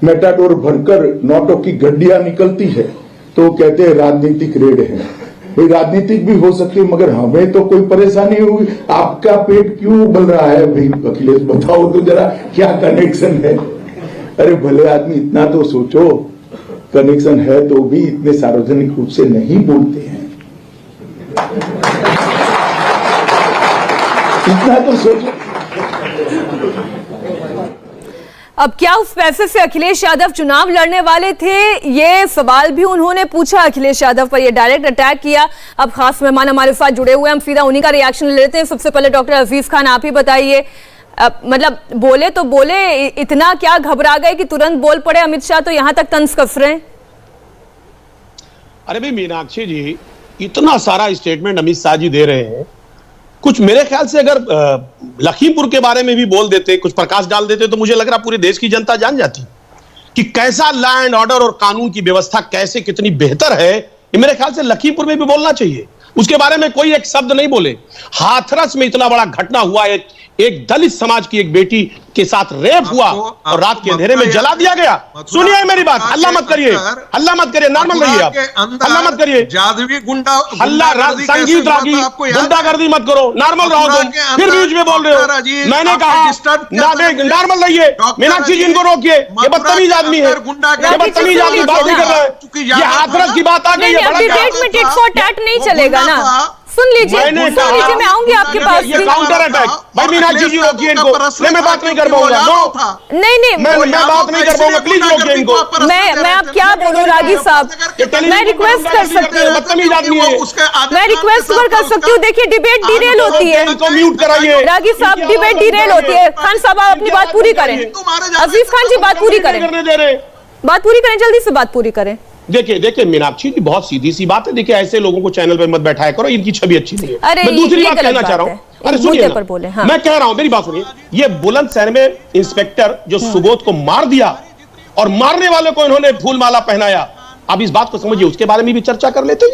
मेटाडोर भरकर नोटों की गड्डियां निकलती है तो कहते हैं राजनीतिक रेट है। भाई राजनीतिक भी हो सकती है मगर हमें तो कोई परेशानी होगी। आपका पेट क्यों उबल रहा है भाई अखिलेश, बताओ तो जरा क्या कनेक्शन है? अरे भले आदमी इतना तो सोचो, कनेक्शन है तो भी इतने सार्वजनिक रूप से नहीं बोलते हैं। इतना तो सोचो। अब क्या उस पैसे से अखिलेश यादव चुनाव लड़ने वाले थे? ये सवाल भी उन्होंने पूछा। अखिलेश यादव पर ये डायरेक्ट अटैक किया। अब खास मेहमान हमारे साथ जुड़े हुए हैं, हम सीधा उन्हीं का रिएक्शन ले लेते हैं। सबसे पहले डॉक्टर अजीज खान, आप ही बताइए, मतलब बोले तो बोले, इतना क्या घबरा गए कि तुरंत बोल पड़े अमित शाह? तो यहां तक तंज कस रहे हैं। अरे भाई मीनाक्षी जी, इतना सारा स्टेटमेंट अमित शाह जी दे रहे हैं, कुछ मेरे ख्याल से अगर लखीमपुर के बारे में भी बोल देते, कुछ प्रकाश डाल देते, तो मुझे लग रहा पूरे देश की जनता जान जाती कि कैसा लॉ एंड ऑर्डर और कानून की व्यवस्था कैसे कितनी बेहतर है। ये मेरे ख्याल से लखीमपुर में भी बोलना चाहिए। उसके बारे में कोई एक शब्द नहीं बोले। हाथरस में इतना बड़ा घटना हुआ है, एक दलित समाज की एक बेटी के साथ रेप हुआ और रात के अंधेरे में जला दिया गया। सुनिए मेरी बात, हल्ला मत करिए, नॉर्मल रहिए आप, हल्ला मत करिए, जादवी गुंडा हल्ला संगीत रागी गुंडागर्दी मत करो, नॉर्मल रहो तुम, फिर बीच में बोल रहे हो। मैंने कहा नॉर्मल रहिए। मीनाक्षी जी इनको रोकिए, ये बदतमीज आदमी है, ये बदतमीज आदमी बात नहीं कर रहा है। ये हाथरस की बात आ गई है, नहीं चलेगा ना। सुन लीजिए, मैंने सुन कहा- लीजिए, मैं आऊंगी आपके पास ये भी। Counter attack. भाई मीनाक्षी जी रोकिए इनको। नहीं, मैं बात नहीं कर पाऊंगा। नहीं मैं बात नहीं कर पाऊंगा, प्लीज रोकिए इनको। मैं अब क्या बोलूं राजीव साहब, मैं रिक्वेस्ट कर सकती हूँ, बदतमीज आदमी है। मैं रिक्वेस्ट कर सकती हूँ। देखिए डिबेट डिरेल होती है, इनको म्यूट कराइए। राजीव साहब डिबेट डिरेल होती है। खान साहब आप अपनी बात पूरी करें, अजीज खान जी बात पूरी करें, करने दे रहे। बात पूरी करें, जल्दी से बात पूरी करें। देखिए मीनाक्षी जी, बहुत सीधी सी बात है। देखिए ऐसे लोगों को चैनल पे मत बैठाया करो, इनकी छवि अच्छी नहीं है। अरे मैं दूसरी ये बात गलत कहना बात चाह रहा है। हूं। अरे इस सुनिए मुद्दे ना, पर बोले, हाँ। मैं कह रहा हूं, मेरी बात सुनिए। ये बुलंदशहर में इंस्पेक्टर जो सुबोध को मार दिया और मारने वाले को इन्होंने फूलमाला पहनाया, अब इस बात को समझिए, उसके बारे में भी चर्चा कर लेते हैं।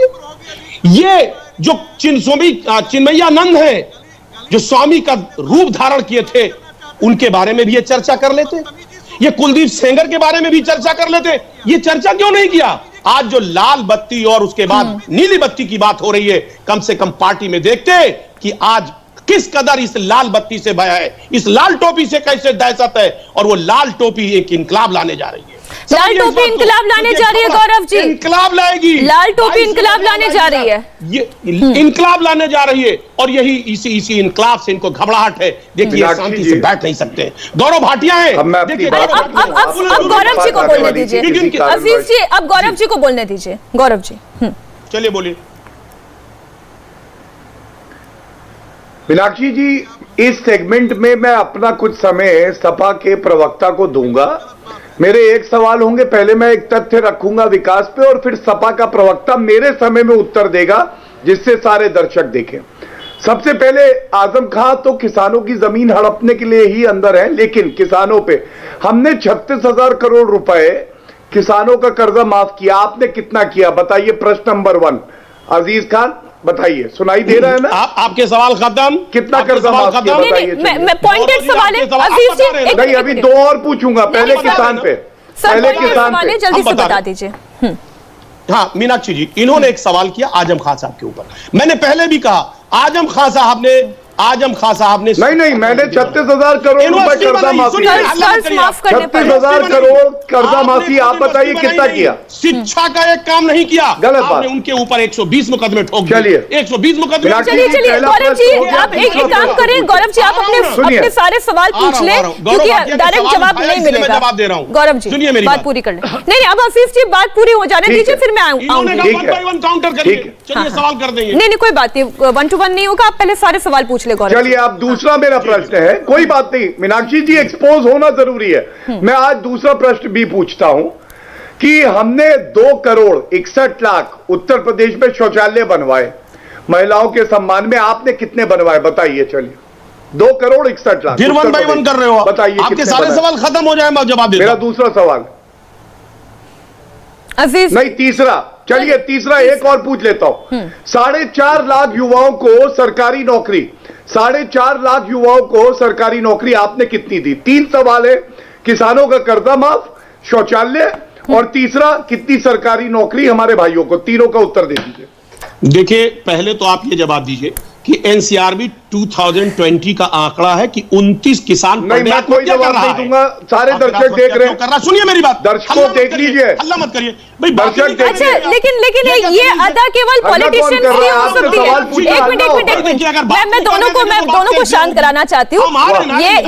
ये जो चिन्मयानंद है, जो स्वामी का रूप धारण किए थे, उनके बारे में भी ये चर्चा कर लेते। ये कुलदीप सेंगर के बारे में भी चर्चा कर लेते। ये चर्चा क्यों नहीं किया? आज जो लाल बत्ती और उसके बाद नीली बत्ती की बात हो रही है, कम से कम पार्टी में देखते कि आज किस कदर इस लाल बत्ती से भय है, इस लाल टोपी से कैसे दहशत है, और वो लाल टोपी एक इंकलाब लाने जा रही है। लाल टोपी इंकलाब लाने जा रही है गौरव जी, इंकलाब लाएगी। लाल टोपी इंकलाब लाने जा रही है, ये इंकलाब लाने जा रही है, और यही इसी इंकलाब से इनको घबराहट है। देखिए शांति से बैठ नहीं सकते। गौरव भाटिया है। देखिए अब गौरव जी को बोलने दीजिए, अजीज जी अब गौरव जी को बोलने दीजिए। गौरव जी चलिए बोलिए। मीनाक्षी जी, इस सेगमेंट में मैं अपना कुछ समय सपा के प्रवक्ता को दूंगा। मेरे एक सवाल होंगे, पहले मैं एक तथ्य रखूंगा विकास पे, और फिर सपा का प्रवक्ता मेरे समय में उत्तर देगा, जिससे सारे दर्शक देखें। सबसे पहले आजम खां तो किसानों की जमीन हड़पने के लिए ही अंदर है, लेकिन किसानों पे हमने 36,000 करोड़ रुपए किसानों का कर्जा माफ किया। आपने कितना किया बताइए? प्रश्न नंबर 1 अजीज खान बताइए, सुनाई दे रहा है ना? आपके सवाल खत्म। कितना कर्जा माफ किया बताइए? मैं पॉइंटेड सवाल है अजीज जी, नहीं अभी 2 और पूछूंगा, पहले किसान पे, पहले किसान पे जल्दी से बता दीजिए। हाँ मीनाक्षी जी, इन्होंने एक सवाल किया आजम खां साहब के ऊपर। मैंने पहले भी कहा आजम खां साहब ने नहीं मैंने 36,000 करोड़ रुपए कर्जा माफी, 36,000 करोड़ कर्जा माफी। आप बताइए कितना किया? शिक्षा का एक काम नहीं किया। गलत बात। उनके ऊपर 120 मुकदमे ठोक दिए। चलिए 120 मुकदमे। चलिए गौरव जी आप एक काम करें, गौरव जी आप अपने सारे सवाल पूछ लें, क्योंकि डायरेक्ट जवाब नहीं मिलेगा। जवाब दे रहा हूँ। गौरव जी सुनिए मेरी बात पूरी कर लें। नहीं अब आशीष जी बात पूरी हो जाने दीजिए, फिर मैं आऊंगी। काउंटर करिए। चलिए सवाल कर देंगे। नहीं कोई बात नहीं, 1 to 1 नहीं होगा। आप पहले सारे सवाल पूछ ले गौरव। चलिए अब दूसरा मेरा प्रश्न है, कोई बात नहीं मीनाक्षी जी, एक्सपोज होना जरूरी है। मैं आज दूसरा प्रश्न भी पूछता हूं कि हमने 2 करोड़ 61 लाख उत्तर प्रदेश में शौचालय बनवाए महिलाओं के सम्मान में, आपने कितने बनवाए बताइए? चलिए 2 करोड़ 61 लाख। फिर 1 by 1 कर रहे हो बताइए, आपके सारे सवाल खत्म हो जाए, मैं जवाब देता हूं। मेरा दूसरा सवाल अजीज नहीं तीसरा, चलिए तीसरा एक और पूछ लेता हूं। 4.5 लाख युवाओं को सरकारी नौकरी, 4.5 लाख युवाओं को सरकारी नौकरी आपने कितनी दी? 3 सवाल है, किसानों का कर्जा माफ, शौचालय, और तीसरा कितनी सरकारी नौकरी हमारे भाइयों को? तीनों का उत्तर दे दीजिए। देखिए पहले तो आप ये जवाब दीजिए कि एनसीआरबी 2020 का आंकड़ा है कि 29 किसान नहीं, मैं कोई जवाब नहीं दूंगा, सारे दर्शक देख रहे हैं। सुनिए मेरी बात, दर्शकों देख लीजिए, हल्ला मत करिए भाई। दर्शक अच्छा लेकिन ये अदा केवल पॉलिटिशियन की हो सकती है। एक मिनट मैं दोनों को शांत कराना चाहती हूँ।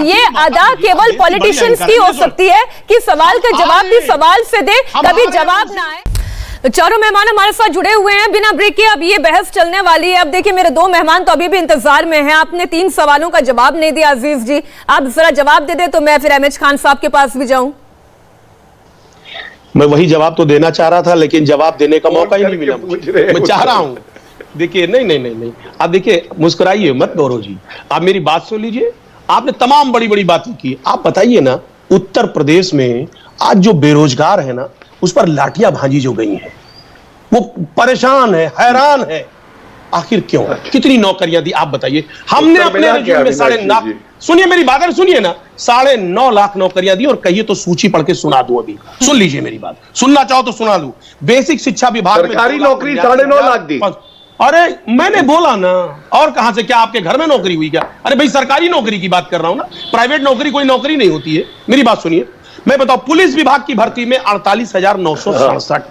ये अदा केवल पॉलिटिशियंस की हो सकती है कि सवाल का जवाब भी सवाल से दे, कभी जवाब ना आए। चारों मेहमान हमारे साथ जुड़े हुए हैं बिना ब्रेक के। अब ये बहस चलने वाली है। अब देखिए मेरे 2 मेहमान तो अभी भी इंतजार में हैं। आपने 3 सवालों का जवाब नहीं दिया अजीज जी, आप जरा जवाब दे दे तो मैं फिर एमएच खान साहब के पास भी जाऊं। मैं वही जवाब तो देना चाह रहा था, लेकिन जवाब देने का मौका ही नहीं मिला। मैं चाह रहा हूं, देखिए नहीं आप देखिए मुस्कुराइए मत गौरव जी, आप मेरी बात सुन लीजिए। आपने तमाम बड़ी बड़ी बातें की। आप बताइए ना, उत्तर प्रदेश में आज जो बेरोजगार है ना, उस पर लाठियां भांजी जो गई हैं, वो परेशान है, हैरान है, आखिर क्यों? कितनी नौकरियां दी आप बताइए? हमने अपने रिज्यूम में 9.5, सुनिए मेरी बात, सुनिए ना, 9.5 लाख नौकरियां दी। और कहिए तो सूची पढ़ के सुना दूं, अभी सुन लीजिए मेरी बात, सुनना चाहो तो सुना दूं। बेसिक शिक्षा विभाग में सरकारी नौकरी 9.5 लाख दी। अरे मैंने बोला ना, और कहां से? क्या आपके घर में नौकरी हुई क्या? अरे भाई सरकारी नौकरी की बात कर रहा हूं ना, प्राइवेट नौकरी कोई नौकरी नहीं होती है। मेरी बात सुनिए, मैं बताऊं, पुलिस विभाग की भर्ती में 48,967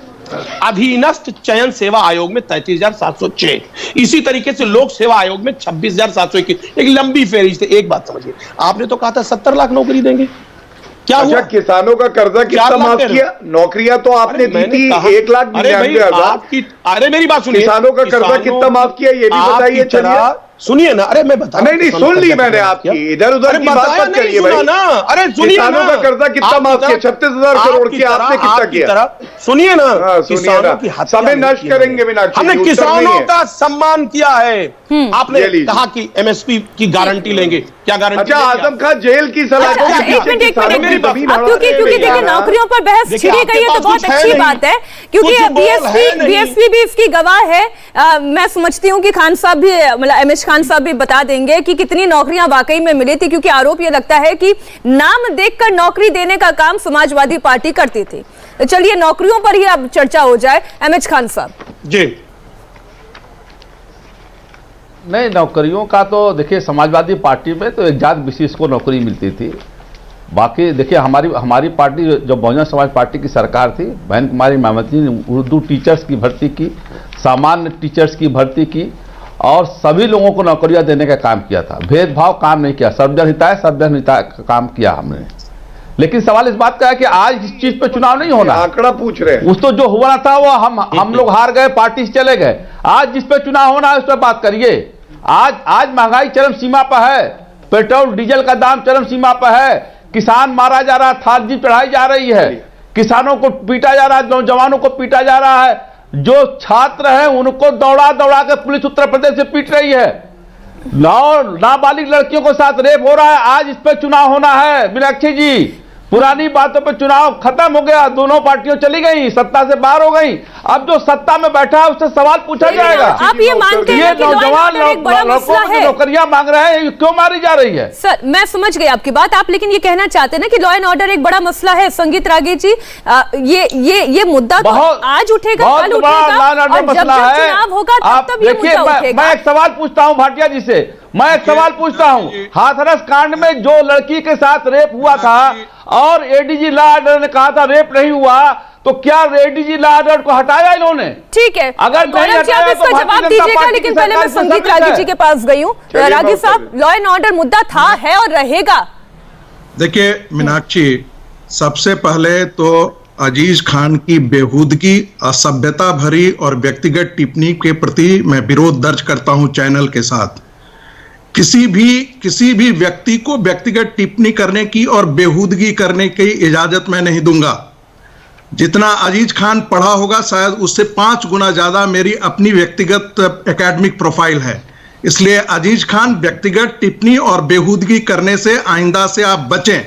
अधीनस्थ चयन सेवा आयोग में 33,706, इसी तरीके से लोक सेवा आयोग में 26,721। एक लंबी फेरिस्त है। एक बात समझिए, आपने तो कहा था 70 लाख नौकरी देंगे, क्या अच्छा हुआ? किसानों का कर्जा कितना माफ किया? नौकरियां तो आपने दी थी 1,99,000। अरे मेरी बात सुनिए, किसानों का कर्जा कितना माफ किया ये भी बताइए। चलिए सुनिए ना, अरे मैं बता नहीं सुन ली मैंने आपकी, इधर उधर की बात मत करिए भाई ना। अरे सुनिए, किसानों का कर्जा कितना माफ किया? 36,000 करोड़ किया, आपने कितना किया? सुनिए ना, किसानों की समय नष्ट करेंगे मीनाक्षी, हमने किसानों का सम्मान किया है। आपने ये लीजिए। कहा कि एमएसपी की गारंटी लेंगे, क्या गारंटी? अच्छा आजम खान जेल की सलाह एक मिनट, क्योंकि देखिए नौकरियों पर बहस छिड़ी गई है तो बहुत अच्छी बात है, क्योंकि बीएसपी भी इसकी गवाह है। मैं समझती हूँ कि खान साहब भी, मतलब एमएच खान साहब भी बता देंगे कि कितनी नौकरियां वाकई में मिली थी, क्योंकि आरोप ये लगता है कि नाम देखकर नौकरी देने का काम समाजवादी पार्टी करती थी। तो चलिए नौकरियों पर ही अब चर्चा हो जाए। एमएच खान साहब जी। नहीं, नौकरियों का तो देखिए समाजवादी पार्टी में तो एक जात विशेष को नौकरी मिलती थी। बाकी देखिए हमारी पार्टी जो बहुजन समाज पार्टी की सरकार थी, बहन कुमारी मायावती ने उर्दू टीचर्स की भर्ती की, सामान्य टीचर्स की भर्ती की और सभी लोगों को नौकरियां देने का काम किया था। भेदभाव काम नहीं किया, सर्वजन हिताय का काम किया हमने। लेकिन सवाल इस बात का है कि आज इस चीज पे चुनाव नहीं होना। आंकड़ा पूछ रहे हैं, उस तो जो हुआ था वो हम लोग हार गए, पार्टी से चले गए। आज जिस पे चुनाव होना है उस पर बात करिए। आज महंगाई चरम सीमा पर है, पेट्रोल डीजल का दाम चरम सीमा पर है, किसान मारा जा रहा है, थाली चढ़ाई जा रही है, किसानों को पीटा जा रहा है, नौजवानों को पीटा जा रहा है, जो छात्र हैं उनको दौड़ा दौड़ा के पुलिस उत्तर प्रदेश से पीट रही है, नाबालिग लड़कियों के साथ रेप हो रहा है। आज इस पे चुनाव होना है मीनाक्षी जी। पुरानी बातों पे चुनाव खत्म हो गया, दोनों पार्टियां चली गई, सत्ता से बाहर हो गई। अब जो सत्ता में बैठा है उससे सवाल पूछा जाएगा। आप ये मानते हैं कि नौजवान नौकरियां मांग रहे हैं, क्यों मारी जा रही है? सर मैं समझ गई आपकी बात, आप लेकिन ये कहना चाहते हैं ना कि लॉ एंड ऑर्डर एक बड़ा मसला है। संगीत रागी जी, ये मुद्दा तो आज उठेगा, कल उठेगा, और जब चुनाव होगा तब ये मुद्दा उठेगा। मैं एक सवाल पूछता हूं भाटिया जी से, मैं एक सवाल पूछता हूं, हाथरस कांड में जो लड़की के साथ रेप हुआ था और एडीजी लॉ ऑर्डर ने कहा था रेप नहीं हुआ, तो क्या एडीजी लॉ ऑर्डर को हटाया इन्होंने? ठीक है, अगर नहीं हटाया तो जवाब दीजिएगा, लेकिन पहले मैं संगीत रागी जी के पास गई हूँ। रागी साहब, लॉ एंड ऑर्डर मुद्दा था, है और रहेगा। देखिए मीनाक्षी, सबसे पहले तो अजीज खान की बेहूदगी, असभ्यता भरी और व्यक्तिगत टिप्पणी के प्रति मैं विरोध दर्ज करता हूं चैनल के साथ। किसी भी व्यक्ति को व्यक्तिगत टिप्पणी करने की और बेहूदगी करने की इजाजत मैं नहीं दूंगा। जितना अजीज खान पढ़ा होगा शायद उससे 5 गुना ज्यादा मेरी अपनी व्यक्तिगत एकेडमिक प्रोफाइल है। इसलिए अजीज खान व्यक्तिगत टिप्पणी और बेहूदगी करने से आइंदा से आप बचें।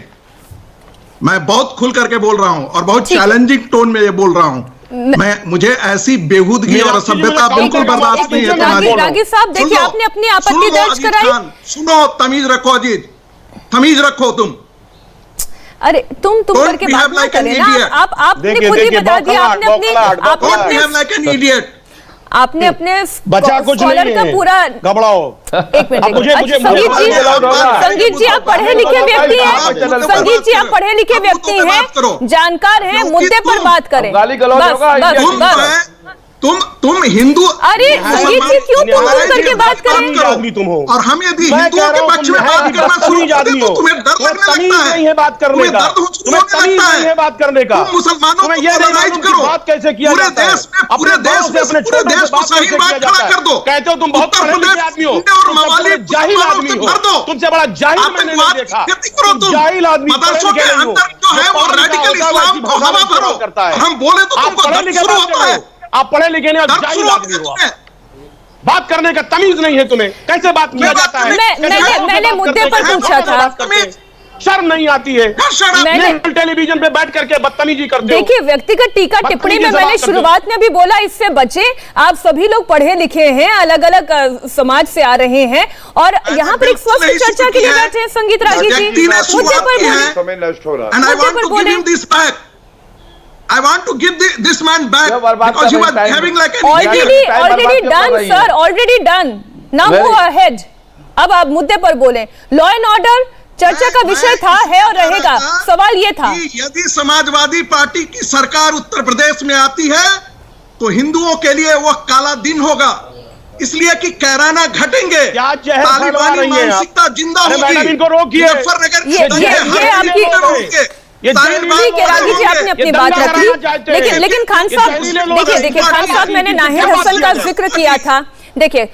मैं बहुत खुल करके बोल रहा हूं और बहुत चैलेंजिंग टोन में ये बोल रहा हूं। मुझे ऐसी बेहूदगी और असभ्यता बिल्कुल बर्दाश्त नहीं है। रागी साहब देखिए, आपने अपनी आपत्ति दर्ज कराई। सुनो, तमीज रखो अजीज, तमीज रखो तुम। अरे तुम करके बात ना करें ना। आपने खुद ही बता दिया, आपने अपने बचा कुछ नहीं का पूरा घबराओ। एक मिनट, संगीत जी आप पढ़े लिखे व्यक्ति हैं, संगीत जी आप पढ़े लिखे व्यक्ति हैं, जानकार हैं, मुद्दे पर बात करें। तुम हिंदू, अरे संगीत जी क्यों तुम करके बात करें? आदमी तुम हो, और हम यदि हिंदुओं के पक्ष में बात करना शुरू कर दें तो तुम्हें डर लगने लगता है, बात करने का, तुम्हें दर्द होने लगता है बात करने का। तुम मुसलमानों को पोलराइज करो, बात कैसे किया पूरे देश को सही बात खड़ा कर दो। कहते हो तुम बहुत पढ़े लिखे आदमी हो और मवालिक जाहिल आदमी हो, तुमसे बड़ा जाहिल मैंने नहीं देखा। जाहिल आदमी मदरसों के अंदर जो है वो रेडिकल इस्लाम को हवा भरो करता है। हम बोले तो तुमको दर्द शुरू होता है। आप पढ़े लिखे नहीं, आप जाहिल आदमी हो। बात करने का तमीज नहीं है तुम्हें, कैसे बात किया जाता है? मैंने मुद्दे पर पूछा था, शर्म नहीं आती है? मैंने टेलीविजन पे बैठ करके बदतमीजी करते हो। देखिए व्यक्तिगत टीका टिप्पणी में मैंने शुरुआत में भी बोला, इससे बचे। आप सभी लोग पढ़े लिखे हैं, अलग अलग समाज से आ रहे हैं और यहाँ पर एक स्वस्थ चर्चा के लिए बैठे हैं। संगीत रागी जी मुद्दे पर बोले, समय नष्ट हो रहा है। I want to give this man back because you are having like an already done sir, already done. Now go ahead. अब आप मुद्दे पर बोलें। लॉ एंड ऑर्डर चर्चा का विषय था, है और रहेगा। सवाल ये था कि यदि समाजवादी पार्टी की सरकार उत्तर प्रदेश में आती है तो हिंदुओं के लिए वह काला दिन होगा, इसलिए कि कैराना घटेंगे, क्या जहर फैला तालिबानी रही हैं आप? मानसिकता जिंदा अरे होगी। मैडम, इनको रोकिए। मुजफ्फरनगर के ये दंगे आपकी- होंगे। ये तालिबान ठीक है रागी जी, आपने अपनी ये बात दंगा रख कराना चाहते ली, हैं। लेकिन खान ये साहब जहरीले लोग हैं। देखिए खान साहब, मैंने नाहिद क्या हसन का बात जिक्र है? किया था। देखिए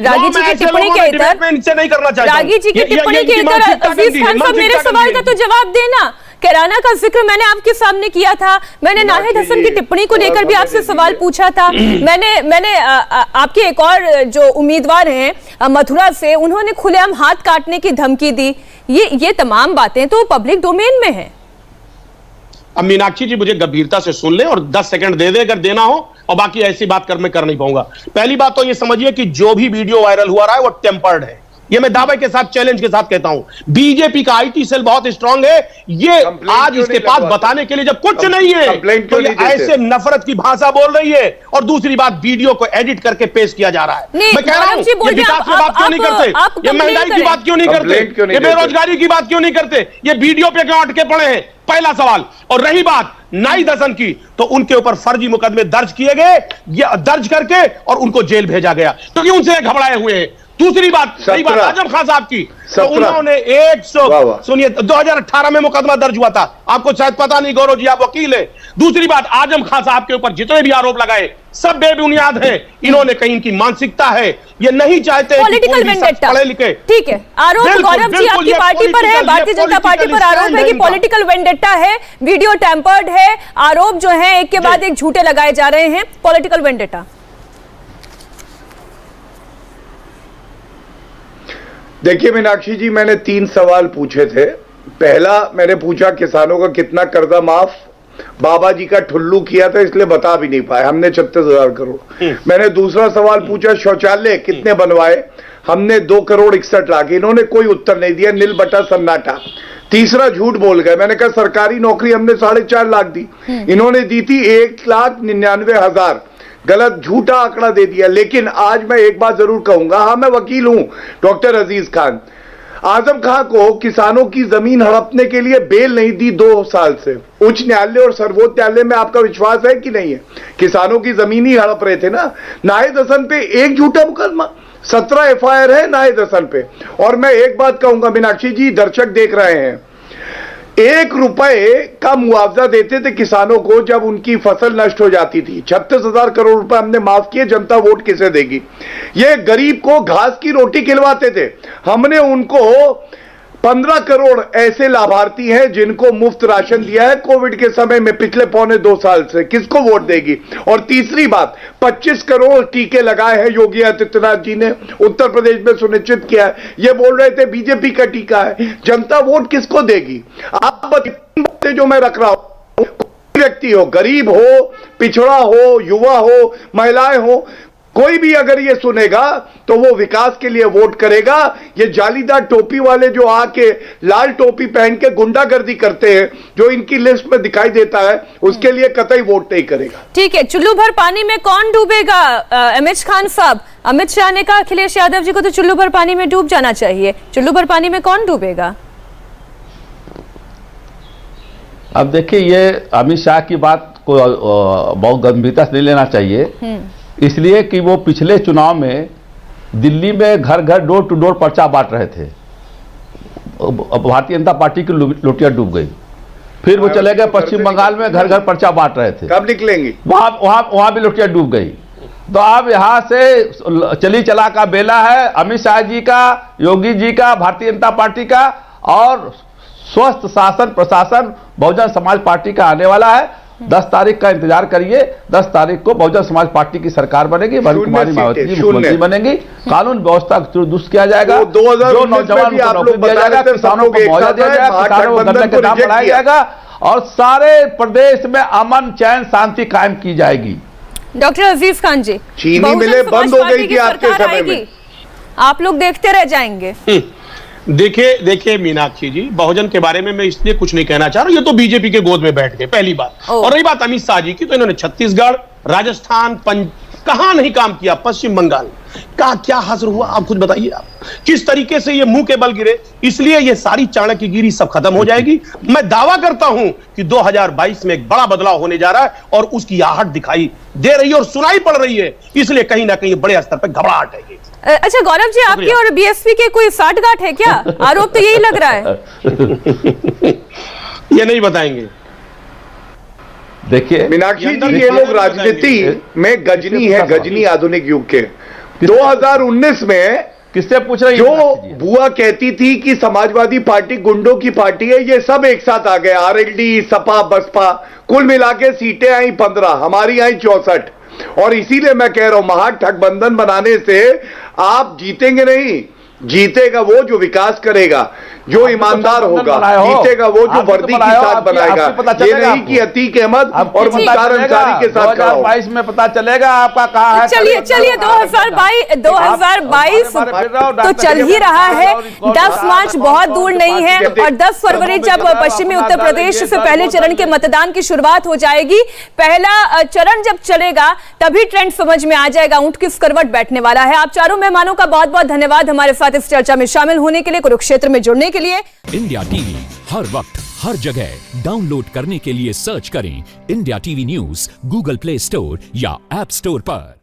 रागी जी की ऐसे टिप्पणी लोगों के ने इधर, डिबेट में इनसे नहीं करना चाहता रागी जी की ये- ये- टिप्पणी ये के इनकी इधर मानसिकता अजीज गंदी है, खान साहब, मेरे मानसिकता सवाल गंदी का है। तो जवाब देना। कैराना का जिक्र मैंने आपके सामने किया था, मैंने नाहिद हसन की टिप्पणी को लेकर भी आपसे सवाल पूछा था। मैंने आपके एक और जो उम्मीदवार हैं मथुरा से, उन्होंने खुलेआम हाथ काटने की धमकी दी। ये तमाम बातें तो पब्लिक डोमेन में है। अब मीनाक्षी जी मुझे गंभीरता से सुन ले और 10 सेकंड दे दे अगर देना हो, और बाकी ऐसी बात मैं कर नहीं पाऊंगा। पहली बात तो ये समझिए कि जो भी वीडियो वायरल हुआ रहा है वो टेम्पर्ड है, ये मैं दावे के साथ, चैलेंज के साथ कहता हूं। बीजेपी का आईटी सेल बहुत स्ट्रांग है, ये आज इसके पास बताने के लिए जब कुछ नहीं है तो ये ऐसे नफरत की भाषा बोल रही है। और दूसरी बात, वीडियो को एडिट करके पेश किया जा रहा है। मैं कह रहा हूं ये विकास की बात क्यों नहीं करते, ये महंगाई की बात क्यों नहीं करते, ये बेरोजगारी की बात क्यों नहीं करते, ये वीडियो पे क्यों अटके पड़े हैं, पहला सवाल। और रही बात नाहिद हसन की, तो उनके ऊपर फर्जी मुकदमे दर्ज किए गए, ये दर्ज करके और उनको जेल भेजा गया, क्योंकि उनसे घबराए हुए हैं। दूसरी बात, सही बात आजम खान साहब की, तो उन्होंने 2018 में मुकदमा दर्ज हुआ था, आपको शायद पता नहीं, गौरव जी आप वकील हैं। दूसरी बात, आजम खान साहब के ऊपर जितने भी आरोप लगाए सब बेबुनियाद हैं। इन्होंने कहीं इनकी मानसिकता है, ये नहीं चाहते पॉलिटिकल वेंडेट्टा, पढ़े लिखे। ठीक है, आरोप गौरव जी आपकी पार्टी पर है, भारतीय जनता पार्टी पर आरोप है कि पॉलिटिकल वेंडेट्टा है, वीडियो टेम्पर्ड है, आरोप जो है एक के बाद एक झूठे लगाए जा रहे हैं, पॉलिटिकल वेंडेट्टा। देखिए मीनाक्षी जी, मैंने 3 सवाल पूछे थे। पहला मैंने पूछा किसानों का कितना कर्जा माफ, बाबा जी का ठुल्लू किया था इसलिए बता भी नहीं पाए, हमने 36,000 करोड़। मैंने दूसरा सवाल पूछा शौचालय कितने बनवाए, हमने 2 करोड़ 61 लाख, इन्होंने कोई उत्तर नहीं दिया, नील बटा सन्नाटा। तीसरा झूठ बोल गए, मैंने कहा सरकारी नौकरी हमने 4.5 लाख दी, इन्होंने दी थी 1,99,000, गलत झूठा आंकड़ा दे दिया। लेकिन आज मैं एक बात जरूर कहूंगा, हाँ मैं वकील हूं, डॉक्टर अजीज खान, आजम खां को किसानों की जमीन हड़पने के लिए बेल नहीं दी 2 साल से। उच्च न्यायालय और सर्वोच्च न्यायालय में आपका विश्वास है कि नहीं है? किसानों की जमीन ही हड़प रहे थे ना। नाहिद हसन पे एक झूठा मुकदमा, 17 FIR है नाहिद हसन पे। और मैं एक बात कहूंगा मीनाक्षी जी, दर्शक देख रहे हैं, 1 रुपए का मुआवजा देते थे किसानों को जब उनकी फसल नष्ट हो जाती थी। 36,000 करोड़ रुपए हमने माफ किए, जनता वोट किसे देगी? ये गरीब को घास की रोटी खिलवाते थे, हमने उनको 15 करोड़ ऐसे लाभार्थी हैं जिनको मुफ्त राशन दिया है कोविड के समय में पिछले 1.25 साल से, किसको वोट देगी? और तीसरी बात, 25 करोड़ टीके लगाए हैं योगी आदित्यनाथ जी ने, उत्तर प्रदेश में सुनिश्चित किया है। ये बोल रहे थे बीजेपी का टीका है, जनता वोट किसको देगी? आप बातें जो मैं रख रहा हूं, कोई व्यक्ति हो, गरीब हो, पिछड़ा हो, युवा हो, महिलाएं हो, कोई भी अगर ये सुनेगा तो वो विकास के लिए वोट करेगा। ये जालीदार टोपी वाले जो आके लाल टोपी पहन के गुंडागर्दी करते हैं, जो इनकी लिस्ट में दिखाई देता है, उसके लिए कतई वोट नहीं करेगा। ठीक है, चुल्लू भर पानी में कौन डूबेगा? एमएच खान साहब, अमित शाह ने कहा अखिलेश यादव जी को तो चुल्लू भर पानी में डूब जाना चाहिए, चुल्लू भर पानी में कौन डूबेगा? अब देखिए, ये अमित शाह की बात को बहुत गंभीरता से नहीं लेना चाहिए, इसलिए कि वो पिछले चुनाव में दिल्ली में घर घर डोर टू डोर पर्चा बांट रहे थे, भारतीय जनता पार्टी की लुटिया डूब गई। फिर वो चले गए पश्चिम बंगाल में, घर घर पर्चा बांट रहे थे, कब निकलेंगी? वहां भी लुटिया डूब गई। तो अब यहां से चली चला का बेला है अमित शाह जी का, योगी जी का, भारतीय जनता पार्टी का, और स्वस्थ शासन प्रशासन बहुजन समाज पार्टी का आने वाला है। 10 तारीख का इंतजार करिए, 10 तारीख को बहुजन समाज पार्टी की सरकार बनेगी, वरुण कुमारी मायावती जी मुख्यमंत्री बनेंगी, कानून व्यवस्था दुरुस्त किया जाएगा, जो नौजवान को नौकरी दिया जाएगा, किसानों को मुआवजा दिया जाएगा, किसानों को गन्ने के दाम बढ़ाया जाएगा, और सारे प्रदेश में अमन चैन शांति कायम की जाएगी। डॉक्टर अजीज खान जी, चीनी मिलें बंद हो गई थी आपके समय में, आप लोग देखते रह जाएंगे। देखिए मीनाक्षी जी, बहुजन के बारे में मैं इसलिए कुछ नहीं कहना चाह रहा, ये तो बीजेपी के गोद में बैठ गए, पहली बात। और रही बात अमित शाह जी की, तो इन्होंने छत्तीसगढ़, राजस्थान, कहां नहीं काम किया? पश्चिम बंगाल का क्या हासिल हुआ आप खुद बताइए। आप किस तरीके से ये मुंह के बल गिरे। इसलिए ये सारी चाणक्यगिरी सब खत्म हो जाएगी। मैं दावा करता हूं कि 2022 में एक बड़ा बदलाव होने जा रहा है और उसकी आहट दिखाई दे रही है और सुनाई पड़ रही है। इसलिए कहीं ना कहीं बड़े स्तर पर घबराहट है। अच्छा गौरव जी, आपकी और बीएसपी के कोई साठगांठ है क्या? आरोप तो यही लग रहा है। ये नहीं बताएंगे। देखिए मीनाक्षी जी, ये लोग राजनीति में गजनी है, गजनी आधुनिक युग के। 2019 में किससे पूछ रही जो बुआ कहती थी कि समाजवादी पार्टी गुंडों की पार्टी है, ये सब एक साथ आ गए। आरएलडी, सपा, बसपा, कुल मिला के सीटें आई 15, हमारी आई 64। और इसीलिए मैं कह रहा हूं, महागठबंधन बनाने से आप जीतेंगे नहीं। जीतेगा वो जो विकास करेगा, जो ईमानदार होगा। जीतेगा वो जो वर्दी के साथ बनाएगा। ये नहीं कि अतीक अहमद और मुख्तार अंसारी के साथ खड़ा हो। 2022 में पता चलेगा आपका कहाँ है। चलिए 2022 तो चल ही रहा है। 10 मार्च बहुत दूर नहीं है और 10 फरवरी जब पश्चिमी उत्तर प्रदेश से पहले चरण के मतदान की शुरुआत हो जाएगी। पहला चरण जब चलेगा तभी ट्रेंड समझ में आ जाएगा, ऊंट किस करवट बैठने वाला है। आप चारों मेहमानों का बहुत बहुत धन्यवाद हमारे साथ इस चर्चा में शामिल होने के लिए, कुरुक्षेत्र में जुड़ने के लिए। इंडिया टीवी हर वक्त हर जगह डाउनलोड करने के लिए सर्च करें India TV news Google play store या ऐप स्टोर पर।